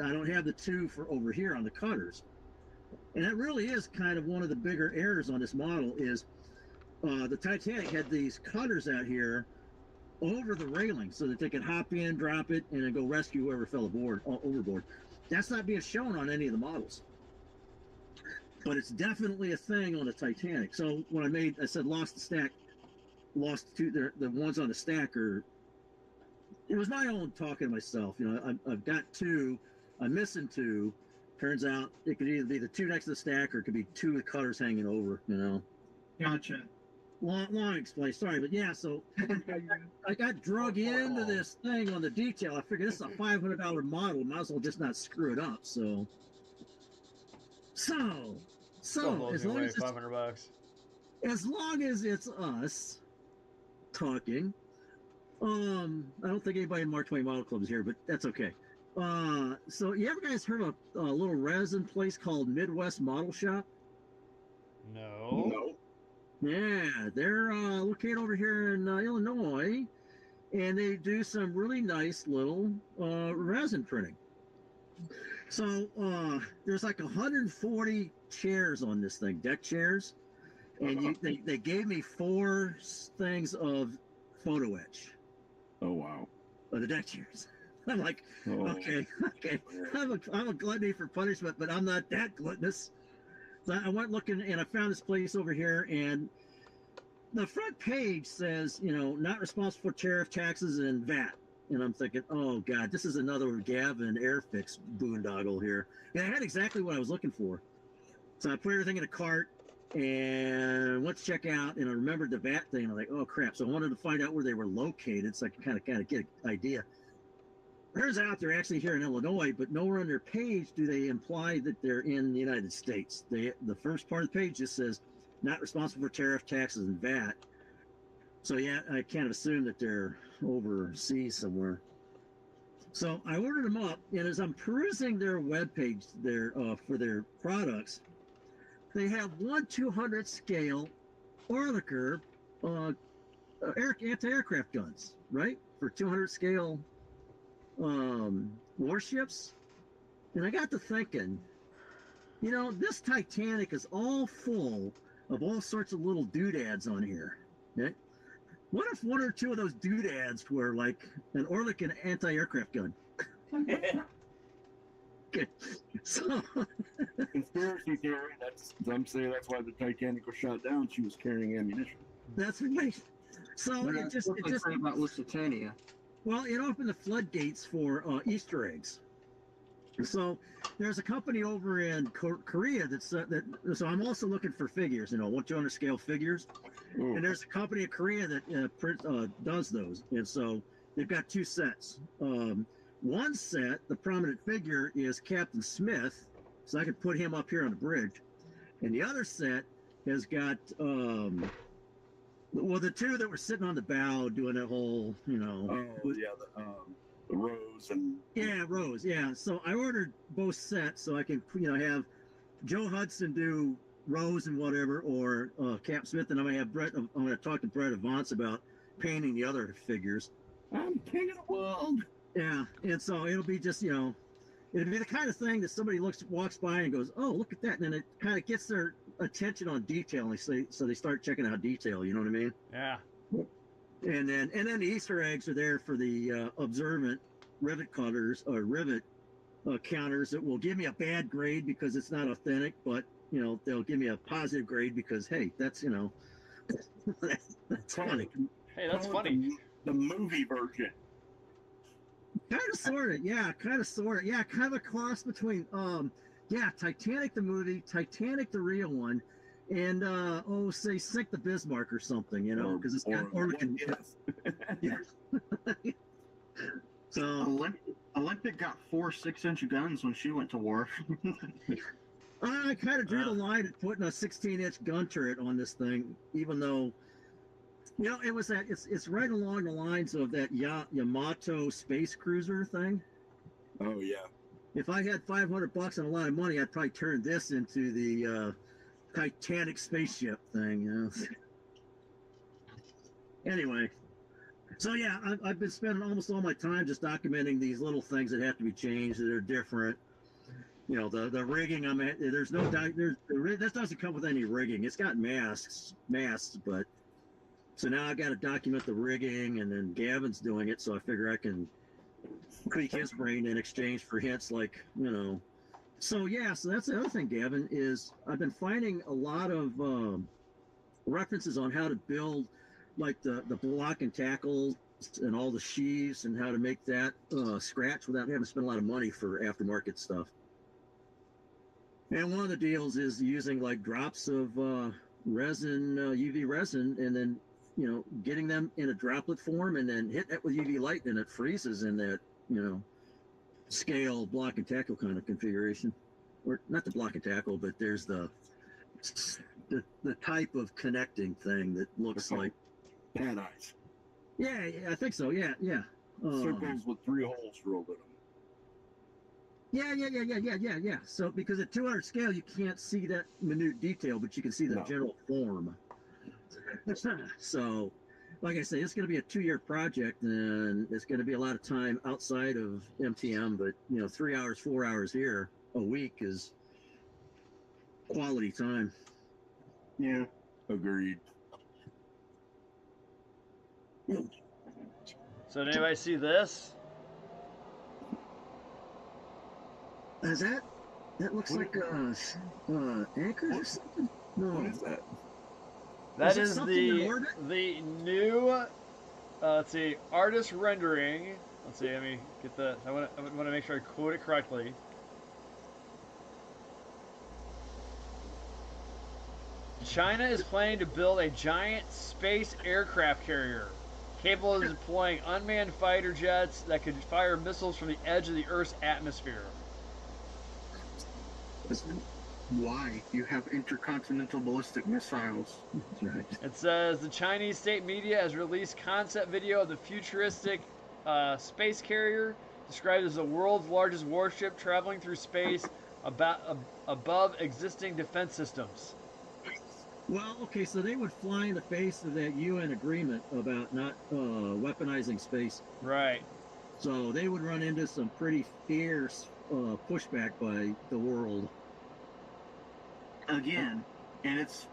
I don't have the 2 for over here on the cutters. And that really is kind of one of the bigger errors on this model is the Titanic had these cutters out here over the railing so that they could hop in, drop it, and then go rescue whoever fell overboard. That's not being shown on any of the models. But it's definitely a thing on the Titanic. So when I said lost the stack, lost 2, the ones on the stack are, it was my own talking to myself. You know, I've got 2, I'm missing 2. Turns out it could either be the 2 next to the stack or it could be 2 with cutters hanging over, you know. Gotcha. Long explain, sorry, but yeah, so I got drug into this thing on the detail. I figured this is a $500 model, might as well just not screw it up. So as long as it's, $500. as long as it's us talking, I don't think anybody in Mark Twain Model Club is here, but that's okay. So you ever guys heard of a little resin place called Midwest Model Shop? No. Yeah, they're located over here in Illinois, and they do some really nice little resin printing. So there's like 140 chairs on this thing, deck chairs, and they gave me 4 things of photo etch. Oh wow! Of the deck chairs. I'm like, okay. I'm a gluttony for punishment, but I'm not that gluttonous. So I went looking, and I found this place over here, and the front page says, you know, not responsible for tariff, taxes, and VAT. And I'm thinking, oh God, this is another Gavin Airfix boondoggle here. And I had exactly what I was looking for. So I put everything in a cart and went to check out, and I remembered the VAT thing. I'm like, oh crap! So I wanted to find out where they were located, so I could kind of get an idea. Turns out they're actually here in Illinois, but nowhere on their page do they imply that they're in the United States. The first part of the page just says, not responsible for tariff, taxes, and VAT. So yeah, I can't assume that they're overseas somewhere. So I ordered them up, and as I'm perusing their webpage for their products, they have 1/200 scale Oerlikon anti-aircraft guns, right? For 200 scale warships. And I got to thinking, you know, this Titanic is all full of all sorts of little doodads on here. Okay? What if 1 or 2 of those doodads were like an Oerlikon anti-aircraft gun? Okay. So Conspiracy theory. Some say that's why the Titanic was shot down. She was carrying ammunition. that's right. So it just about Lusitania. well, it opened the floodgates for Easter eggs. So there's a company over in Korea so I'm also looking for figures, you know, 1/200 scale figures. Ooh. And there's a company in Korea that does those, and so they've got 2 sets. One set, the prominent figure is Captain Smith, so I could put him up here on the bridge, and the other set has got Well, the two that were sitting on the bow doing that whole, Oh yeah, the Rose and yeah, Rose, yeah. So I ordered both sets so I can, have Joe Hudson do Rose and whatever, or Cap Smith, and I'm gonna have Brett. I'm gonna talk to Brett Avance about painting the other figures. I'm king of the world. Yeah, and so it'll be just, it'll be the kind of thing that somebody walks by and goes, "Oh, look at that," and then it kind of gets their attention on detail, and so they start checking out detail. You know what I mean? Yeah. And then the Easter eggs are there for the observant rivet cutters or rivet counters that will give me a bad grade because it's not authentic, but they'll give me a positive grade because, hey, that's that's funny. Hey, that's funny. The movie version. Kind of sort of, yeah, kind of a cross between Titanic the movie, Titanic the real one, and say Sink the Bismarck or something, because it's got Orlick. Yeah. So Olympic got 4 6-inch guns when she went to war. I kind of drew the line at putting a 16-inch gun turret on this thing, even though, it was it's right along the lines of that Yamato space cruiser thing. Oh yeah. If I had $500 and a lot of money, I'd probably turn this into the Titanic spaceship thing. Anyway, so yeah, I've been spending almost all my time just documenting these little things that have to be changed, that are different. The rigging. There's no this doesn't come with any rigging. It's got masts, but so now I got to document the rigging, and then Gavin's doing it, so I figure I can tweak his brain in exchange for hints like, So yeah, so that's the other thing, Gavin, is I've been finding a lot of references on how to build like the block and tackle and all the sheaves and how to make that scratch without having to spend a lot of money for aftermarket stuff. And one of the deals is using like drops of resin, UV resin, and then getting them in a droplet form and then hitting it with UV light, and it freezes in that scale block and tackle kind of configuration, or not the block and tackle, but there's the type of connecting thing that looks like Pan eyes. Yeah, I think so. Yeah. Circles with 3 holes drilled in them. Yeah. So because at 200 scale, you can't see that minute detail, but you can see the general form. So, like I say, it's going to be a 2-year project, and it's going to be a lot of time outside of MTM. But 3 hours, 4 hours here a week is quality time. Yeah, agreed. So did anybody see this? Is that looks like anchor or something? No. What is that? That is the new let's see, artist rendering. Let's see, let me get the I want to make sure I quote it correctly. China is planning to build a giant space aircraft carrier capable of deploying unmanned fighter jets that could fire missiles from the edge of the Earth's atmosphere. Why? You have intercontinental ballistic missiles. That's right. It says the Chinese state media has released concept video of the futuristic space carrier, described as the world's largest warship traveling through space above existing defense systems. Well, okay, so they would fly in the face of that UN agreement about not weaponizing space. Right. So they would run into some pretty fierce pushback by the world. Again, and it's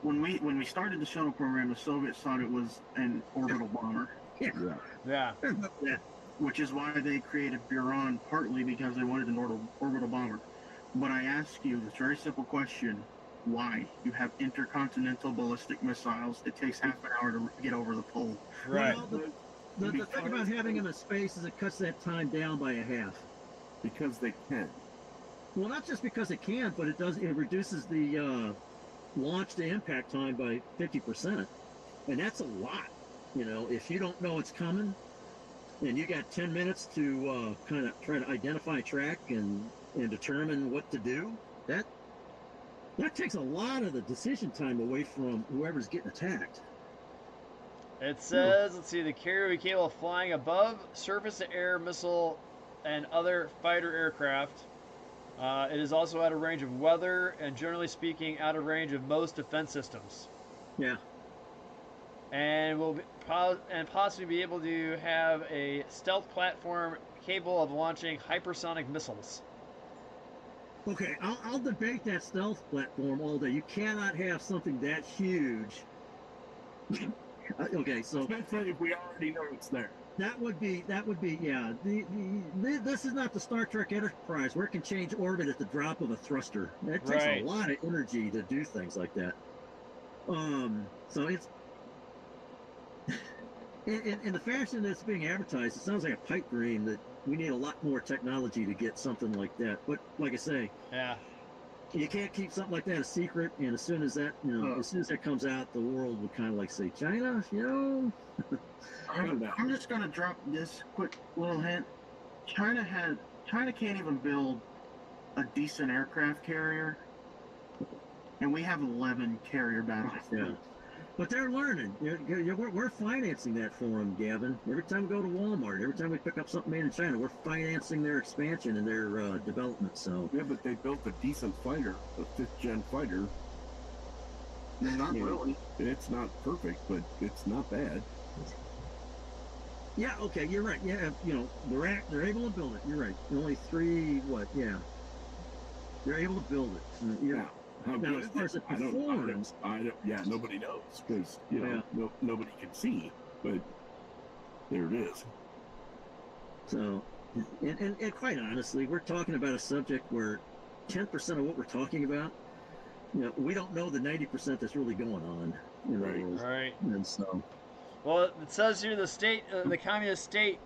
when we started the shuttle program, the Soviets thought it was an orbital bomber. Yeah. Which is why they created Buran, partly because they wanted an orbital bomber. But I ask you this very simple question. Why? You have intercontinental ballistic missiles. It takes half an hour to get over the pole. Right. Well, the thing about having them in space is it cuts that time down by a half. Because they can. Well, not just because it can, but it reduces the launch to impact time by 50%. And that's a lot. If you don't know it's coming, and you got 10 minutes to kind of try to identify a track and determine what to do, That takes a lot of the decision time away from whoever's getting attacked. It says, let's see, the carrier will be capable of flying above surface-to-air missile and other fighter aircraft. It is also out of range of weather and, generally speaking, out of range of most defense systems. Yeah. And will be, possibly be able to have a stealth platform capable of launching hypersonic missiles. Okay, I'll debate that stealth platform all day. You cannot have something that huge. Okay, so Especially if we already know it's there. that would be yeah. This is not the Star Trek Enterprise where it can change orbit at the drop of a thruster. That takes Right. a lot of energy to do things like that. So it's in the fashion that's being advertised, it sounds like a pipe dream that we need a lot more technology to get something like that. But like I say, Yeah. you can't keep something like that a secret. And as soon as that, as soon as that comes out, the world would kind of like say, China, I'm just gonna drop this quick little hint. China can't even build a decent aircraft carrier, and we have 11 carrier battles. Yeah. But they're learning. We're financing that for them, Gavin. Every time we go to Walmart, every time we pick up something made in China, we're financing their expansion and their development. So Yeah, but they built a decent fighter, a 5th-gen fighter. Not really. It's not perfect, but it's not bad. yeah, okay, you're right. Yeah, they're able to build it. You're right. Only 3, Yeah, they're able to build it. Yeah. How Now, good as far as it I don't, performs, yeah, nobody knows because nobody can see, but there it is. so, and quite honestly, we're talking about a subject where 10% of what we're talking about, we don't know the 90% that's really going on in the world. Right. And so, Well, it says here the communist state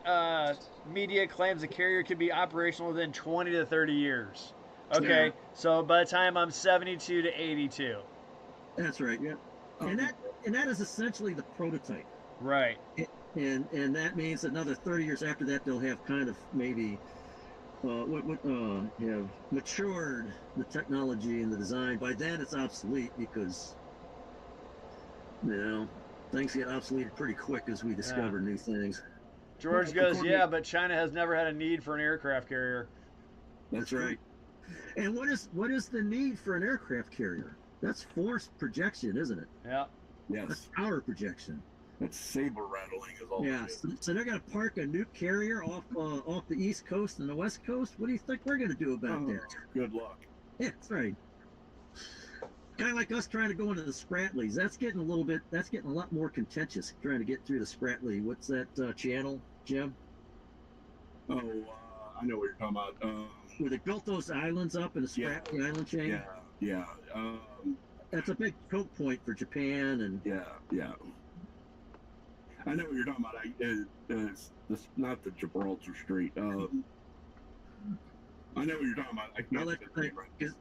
media claims the carrier could be operational within 20 to 30 years. Okay, so by the time I'm 72 to 82. that's right. Yeah, and that is essentially the prototype. Right. And that means another 30 years after that, they'll have kind of maybe have matured the technology and the design. By then, it's obsolete because things get obsoleted pretty quick as we discover new things. George goes, yeah, but China has never had a need for an aircraft carrier. That's right. And what is the need for an aircraft carrier? That's force projection, isn't it? Yeah. Yes. That's power projection. That's saber rattling is all. Yeah. So they're going to park a nuke carrier off the East Coast and the West Coast. What do you think we're going to do about that? Good luck. Yeah, that's right. Kind of like us trying to go into the Spratlys. That's getting a lot more contentious. Trying to get through the Spratly. What's that channel, Jim? Oh, I know what you're talking about. Where they built those islands up in the Spratly Island chain. Yeah. That's a big choke point for Japan and. Yeah. I know what you're talking about. It's not the Gibraltar Strait. I know what you're talking about.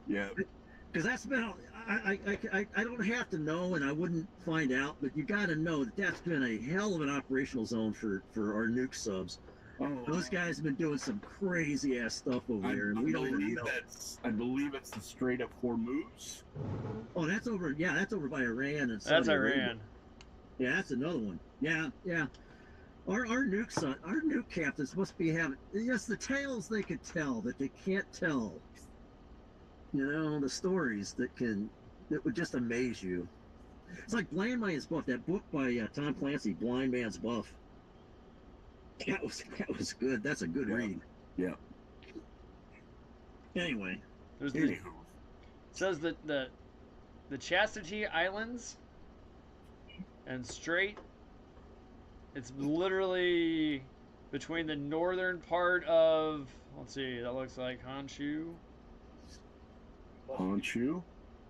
Yeah. Because that's been, I don't have to know, and I wouldn't find out, but you got to know that's been a hell of an operational zone for our nuke subs. Those guys have been doing some crazy ass stuff over there, and we don't even know. I believe it's the Strait of Hormuz. Oh, that's over. Yeah, that's over by Iran and. That's Iran. Yeah, that's another one. Yeah. Our nuke captains must be having the tales they could tell that they can't tell. The stories that would just amaze you. It's like Blind Man's Buff, that book by Tom Clancy, Blind Man's Buff. That was good. That's a good read. Yeah. Anyway. It says that the Chastity Islands and Strait, it's literally between the northern part of, let's see, that looks like Honshu.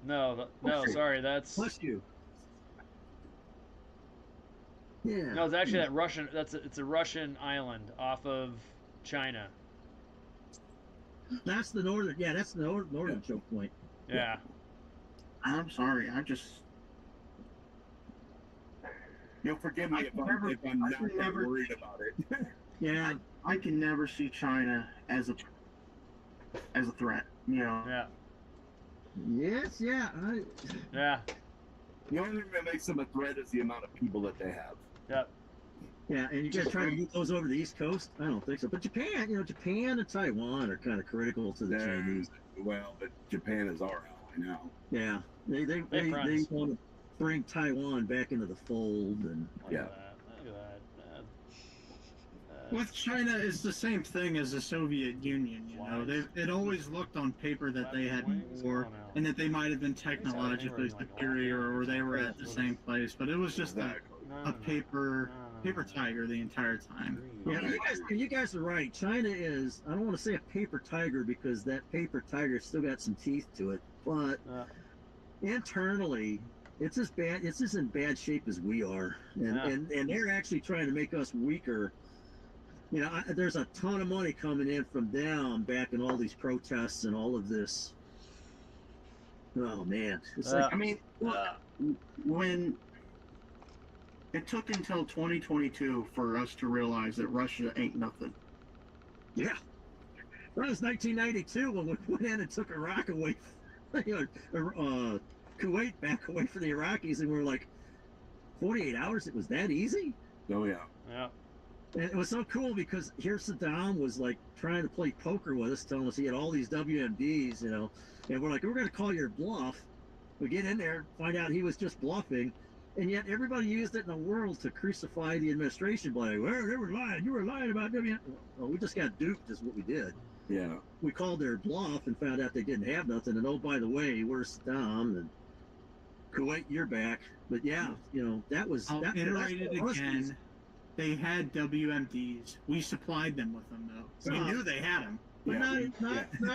No, sorry, that's. Bless you. Yeah. No, it's actually that Russian. It's a Russian island off of China. That's the northern. Yeah, that's the northern choke point. Yeah. I'm sorry. You'll forgive me if I'm not that worried about it. Yeah. I can never see China as a threat. Yeah. Yes, yeah. Yeah. The only thing that makes them a threat is the amount of people that they have. Yep. Yeah, and you guys try to get those over the East Coast? I don't think so. But Japan, Japan and Taiwan are kind of critical to the Chinese. Well, but Japan is our ally now. Yeah, they want to bring Taiwan back into the fold, and Look at that. With China, it's the same thing as the Soviet Union. It always looked on paper that they had more, and that they might have been technologically superior, or they were at the same place. But it was just a paper tiger the entire time. Yeah, you guys are right. China is, I don't want to say a paper tiger because that paper tiger still got some teeth to it, but internally, it's as in bad shape as we are, and they're actually trying to make us weaker. There's a ton of money coming in from them backing all these protests and all of this. Oh man, it's like, I mean, when it took until 2022 for us to realize that Russia ain't nothing. Yeah, that was 1992 when we went in and took Iraq away, Kuwait back away from the Iraqis, and we were like, 48 hours. It was that easy. Oh yeah. Yeah. And it was so cool because here Saddam was like trying to play poker with us, telling us he had all these WMDs, and we're like, we're going to call your bluff. We get in there, find out he was just bluffing, and yet everybody used it in the world to crucify the administration by, well, they were lying. You were lying about WMD. Well, we just got duped is what we did. Yeah. We called their bluff and found out they didn't have nothing. And oh, by the way, we're Saddam and Kuwait, you're back. But yeah, that was... I'll iterate it again. They had WMDs. We supplied them with them, though. We knew they had them, but not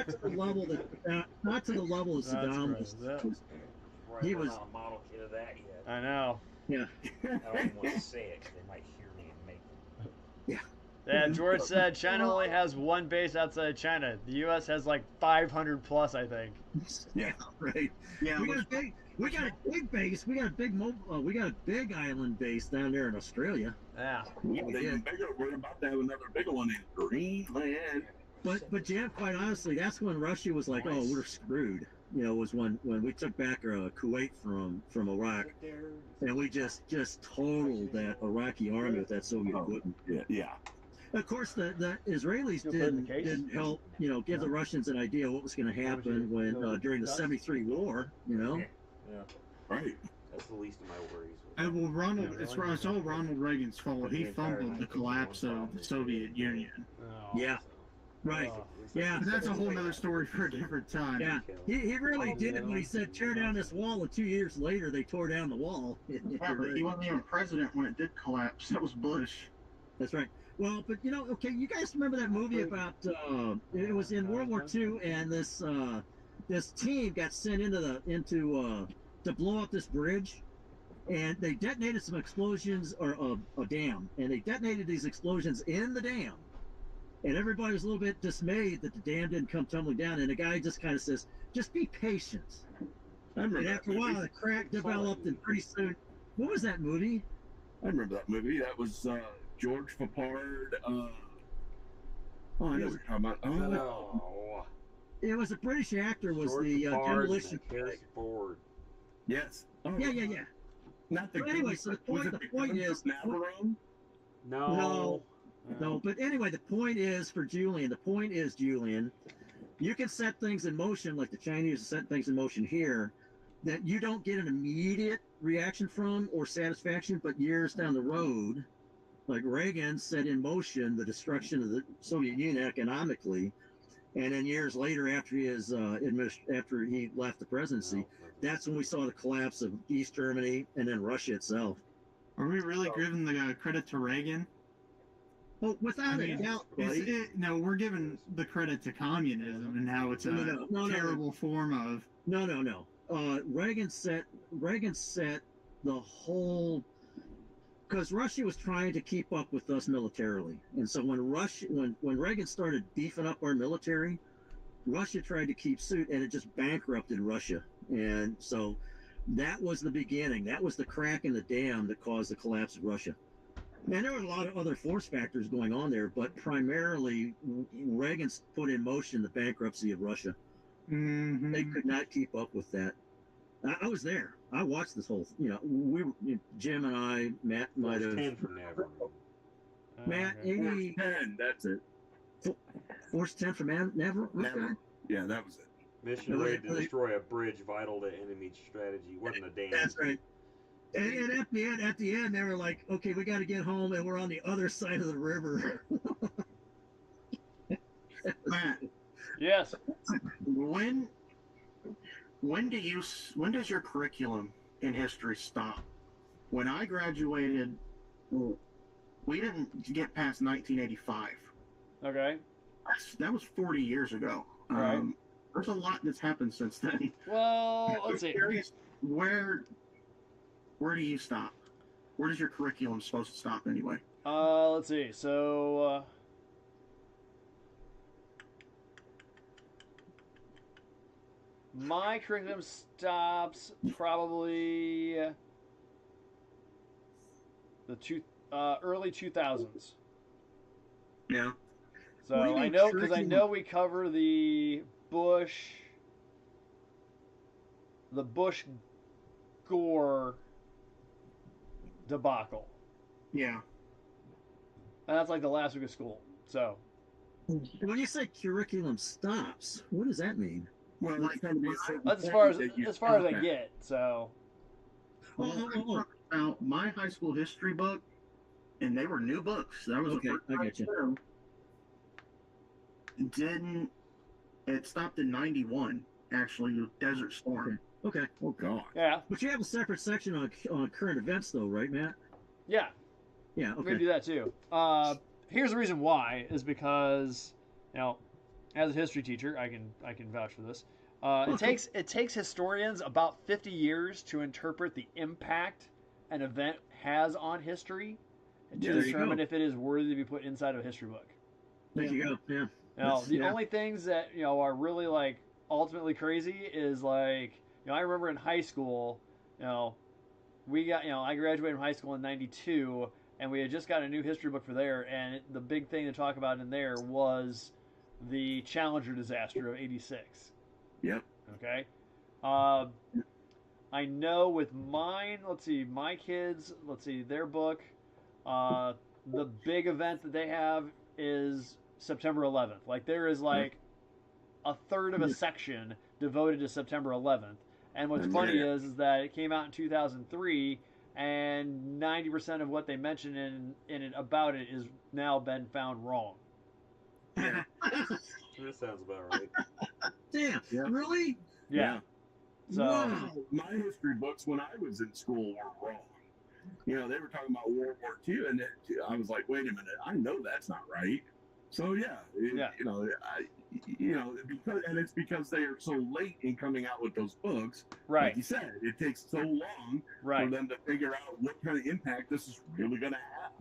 to the level that not to the level of Saddam. He was not a model kit of that yet. I know. Yeah. I don't even want to say it because they might hear me and make them. Yeah. Yeah. George said China only has one base outside China. The U.S. has like 500 plus, I think. Yeah. Right. Yeah. We got a big base. We got a big island base down there in Australia. Yeah. Yeah, we're about to have another bigger one in Greenland. But Jam, quite honestly, that's when Russia was like, oh, we're screwed. Was when we took back Kuwait from Iraq, and we just totaled that Iraqi army with that Soviet equipment. Yeah. Of course, the Israelis didn't help, give the Russians an idea what was going to happen when during the '73 war, Yeah. Right. That's the least of my worries. Well, it's all Ronald Reagan's fault. He fumbled the collapse of the Soviet Union. Yeah. Right. Yeah. But that's a whole other story for a different time. Yeah. He really did it when he said tear down this wall, and 2 years later they tore down the wall. Yeah, but he wasn't even president when it did collapse. That was Bush. That's right. Well, but okay, you guys remember that movie about it was in World War II, and this team got sent to blow up this bridge, and they detonated some explosions or a dam, and they detonated these explosions in the dam, and everybody was a little bit dismayed that the dam didn't come tumbling down, and the guy just kind of says, just be patient. And after a while, the crack developed, and pretty soon, what was that movie? I remember that movie. That was George Papard. It was a British actor. Was George the demolition? Board. Yes. Oh, Yeah. Not the. But anyway, so the point is. No. No, but anyway, the point is, Julian, you can set things in motion like the Chinese set things in motion here that you don't get an immediate reaction from or satisfaction, but years down the road, like Reagan set in motion the destruction of the Soviet Union economically, and then years later, after after he left the presidency, that's when we saw the collapse of East Germany and then Russia itself. Are we really giving the credit to Reagan? Well, without a doubt, right? No, we're giving the credit to communism and how it's a terrible form of. No. Reagan set the whole, because Russia was trying to keep up with us militarily, and so when Reagan started beefing up our military, Russia tried to keep suit, and it just bankrupted Russia, and so that was the beginning. That was the crack in the dam that caused the collapse of Russia. And there were a lot of other force factors going on there, but primarily Reagan put in motion the bankruptcy of Russia. Mm-hmm. They could not keep up with that. I was there. I watched this whole. We were, Jim and I, Matt might have. 10 from Never. Matt, 80. 10, that's it. Force 10 from Never. Okay. Never. Yeah, that was it. Mission ready to destroy a bridge vital to enemy strategy. Wasn't a damn. That's right. And at the end, they were like, "Okay, we got to get home, and we're on the other side of the river." Matt, Yes. when does your curriculum in history stop? When I graduated, we didn't get past 1985. Okay. That was 40 years ago. Right. There's a lot that's happened since then. Well, let's see. Where do you stop? Where does your curriculum supposed to stop anyway? Let's see. So, my curriculum stops probably the early 2000s. Yeah. So What do you I mean know because I curriculum? know we cover the Bush Gore debacle, Yeah. and that's like the last week of school. So When you say curriculum stops, what does that mean? Well, like that's as far as I get. So Now, my high school history book, and they were new books. That was Okay, the first I get you. time. It stopped in 91, actually, with Desert Storm. Okay. Oh, God. yeah, But you have a separate section on current events, though, right, Matt? yeah. Yeah. We're gonna Okay. do that too. Here's the reason why is because, as a history teacher, I can vouch for this. It takes historians about 50 years to interpret the impact an event has on history and to Yeah, there you determine go. if it is worthy to be put inside of a history book. There you go. Yeah. The Yeah. only things that are really like ultimately crazy is like I remember in high school, we got I graduated from high school in '92, and we had just got a new history book for there, and the big thing to talk about in there was the Challenger disaster of '86. Yep. Okay. I know with mine, my kids, their book, the big event that they have is September 11th. Like there is like a third of a section devoted to September 11th. And what's funny is that it came out in 2003, and 90% of what they mention in it about it is now been found wrong. That sounds about right. Damn. Yeah. Really? Yeah. So Wow. My history books when I was in school were wrong. They were talking about World War II, and I was like, wait a minute, I know that's not right. So it's because they are so late in coming out with those books. right, Like you said, it takes so long for right. them to figure out what kind of impact this is really going to have.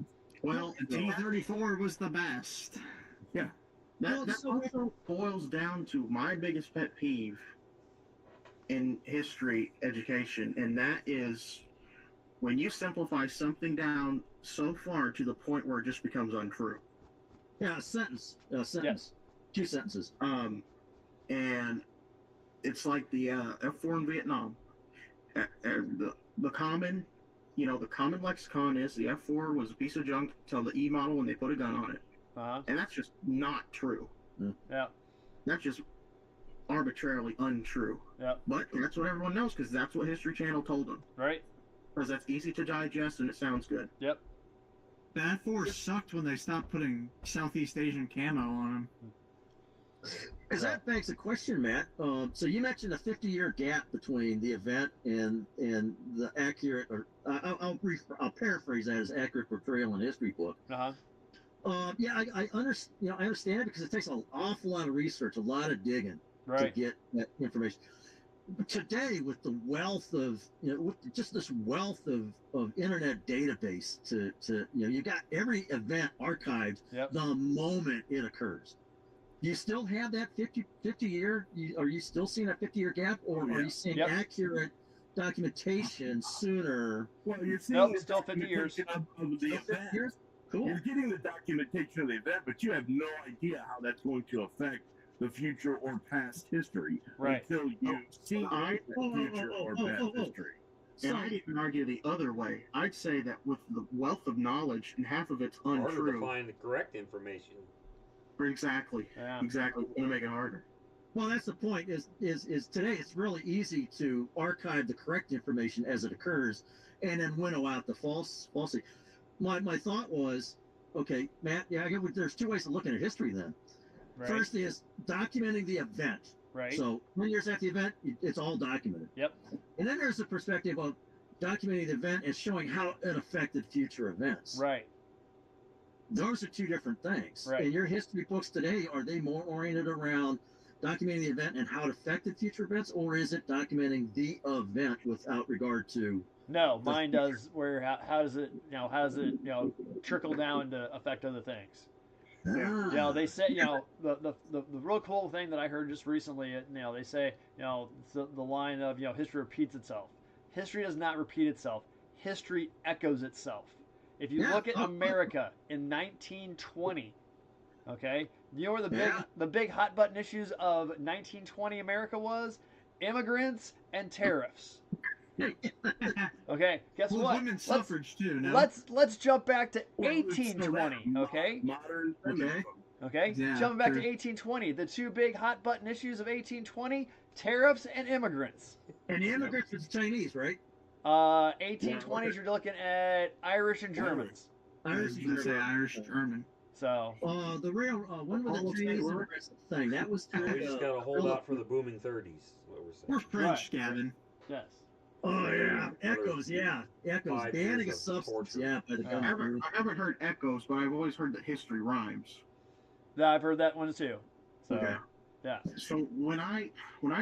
Well, T-34 was the best. that also boils down to my biggest pet peeve in history education, and that is when you simplify something down so far to the point where it just becomes untrue. Yeah. A sentence. Yes. 2 sentences. And it's like the F4 in Vietnam. The common, the common lexicon is the F4 was a piece of junk till the E model when they put a gun on it. Uh-huh. And that's just not true. Yeah. That's just arbitrarily untrue. Yeah. But that's what everyone knows because that's what History Channel told them. Right. Because that's easy to digest and it sounds good. Yep. That force sucked when they stopped putting Southeast Asian camo on them. Because that begs a question, Matt. So you mentioned a 50-year gap between the event and the accurate, or I'll paraphrase that as accurate portrayal in a history book. Uh-huh. I understand. I understand it because it takes an awful lot of research, a lot of digging Right. to get that information. But today, with the wealth of with just this wealth of internet database, you got every event archived Yep. the moment it occurs. Do you still have that 50 year? Are you still seeing a 50-year gap, or are you seeing Yep. accurate documentation sooner? Well, you're seeing Nope, the still 50 years. documentation of the event. Cool. You're getting the documentation of the event, but you have no idea how that's going to affect the future or past history Right. until you see I- the future or past history. And I'd even argue the other way. I'd say that with the wealth of knowledge, and half of it's Harder to untrue. find the correct information. Exactly. Yeah. Exactly. It's going to make it harder. Well, that's the point. Is today it's really easy to archive the correct information as it occurs, and then winnow out the falsity. My thought was, okay, Matt. Yeah, I get. There's two ways of looking at history. Then, Right. first is documenting the event. Right. So 20 years after the event, it's all documented. Yep. And then there's the perspective of documenting the event and showing how it affected future events. Right. Those are two different things. Right. In your history books today, are they more oriented around documenting the event and how it affected future events, or is it documenting the event without regard to? No, mine does. Where how does it trickle down to affect other things? Ah, You know, they say, the real cool thing that I heard just recently, they say, it's the line of, history repeats itself. History does not repeat itself. History echoes itself. If you look at America in 1920, okay, you know where the big hot button issues of 1920 America was? Immigrants and tariffs. Okay, guess Well, what? women's suffrage too. No. Let's jump back to 1820. Okay. Modern. Okay. Okay. Yeah, Jumping back true. to 1820, the two big hot button issues of 1820: tariffs and immigrants. And the immigrants is Chinese, right? 1820s, you're looking at Irish and Germans. I was going to say Irish German. So The real when was the Chinese immigrants thing? That was We just got to hold out for the booming 30s. Is what we're We're saying. French, Gavin. yes. Oh yeah, echoes. Yeah, echoes. 5 Banning years a of substance. torture. Yeah, by the I government. haven't heard echoes, but I've always heard that history rhymes. Yeah, I've heard that one too. So Okay. yeah. So when I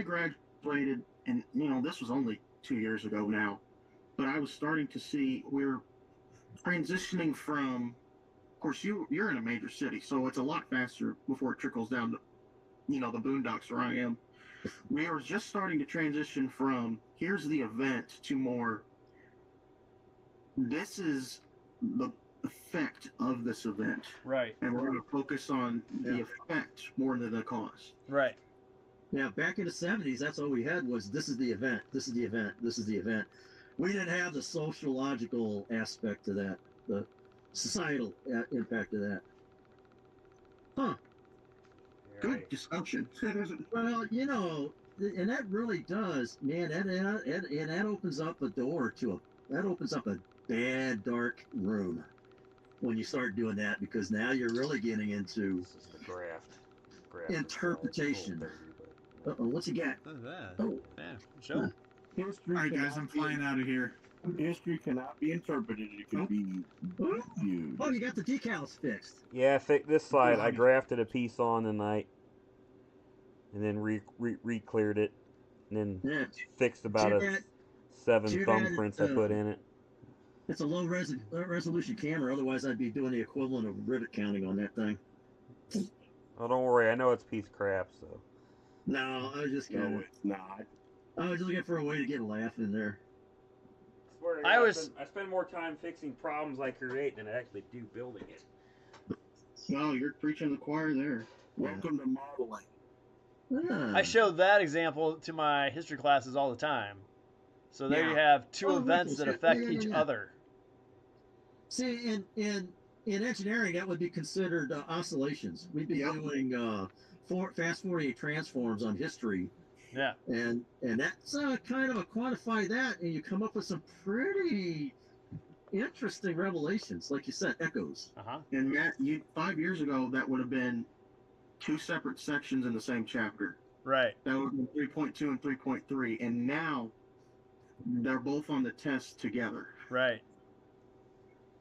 graduated, and this was only 2 years ago now, but I was starting to see we're transitioning from. Of course, you're in a major city, so it's a lot faster before it trickles down to, the boondocks where I am. We are just starting to transition from here's the event to more. This is the effect of this event, Right. and we're going to focus on the effect more than the cause. Right. Yeah, back in the 70s, that's all we had was this is the event, this is the event, this is the event. We didn't have the sociological aspect to that, the societal impact of that. Huh. Good Right. discussion. Well, and that really does, man. That opens up a door to that opens up a bad dark room when you start doing that, because now you're really getting into This is the graft. Interpretation. What's he got? What is that? Oh, Yeah. Show. History All right, guys, cannot I'm be- flying out of here. History cannot be interpreted. It can be viewed. oh, you got the decals fixed. Yeah, this side I grafted a piece on tonight, and then re-cleared it, and then Yeah, fixed about Too a bad- 7 too bad thumbprints I put in it. it's a low resolution camera. Otherwise, I'd be doing the equivalent of rivet counting on that thing. Oh, don't worry, I know it's a piece of crap, so. No, I was just No, kidding. it's not. I was looking for a way to get a laugh in there. Swear to I God, was- I spend more time fixing problems I create than I actually do building it. Well, you're preaching the choir there. Welcome to modeling. Ah. I show that example to my history classes all the time. So there you have two Oh, events that yeah, affect yeah, each yeah. other. See, in engineering, that would be considered oscillations. We'd be doing fast Fourier transforms on history, Yeah. and that's kind of a quantify that, and you come up with some pretty interesting revelations, like you said, echoes. Uh-huh. And Matt, 5 years ago, that would have been 2 separate sections in the same chapter. Right. That would have been 3.2 and 3.3, and now they're both on the test together. Right.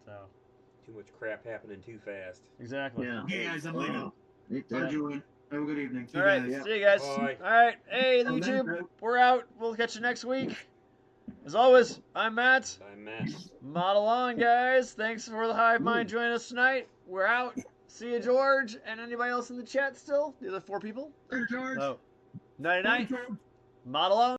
So, Too much crap happening too fast. exactly. Yeah. Hey, guys, I'm leaving. Ain't Bye, that- Julian. Have a good evening. All right. Yeah. See you guys. Bye. All right. Hey, And then- YouTube. We're out. We'll catch you next week. As always, I'm Matt. I'm Matt. Model on, guys. Thanks for the hive mind joining us tonight. We're out. See you, George. And anybody else in the chat still? The other 4 people? Later, George. Oh. Night night. Model on.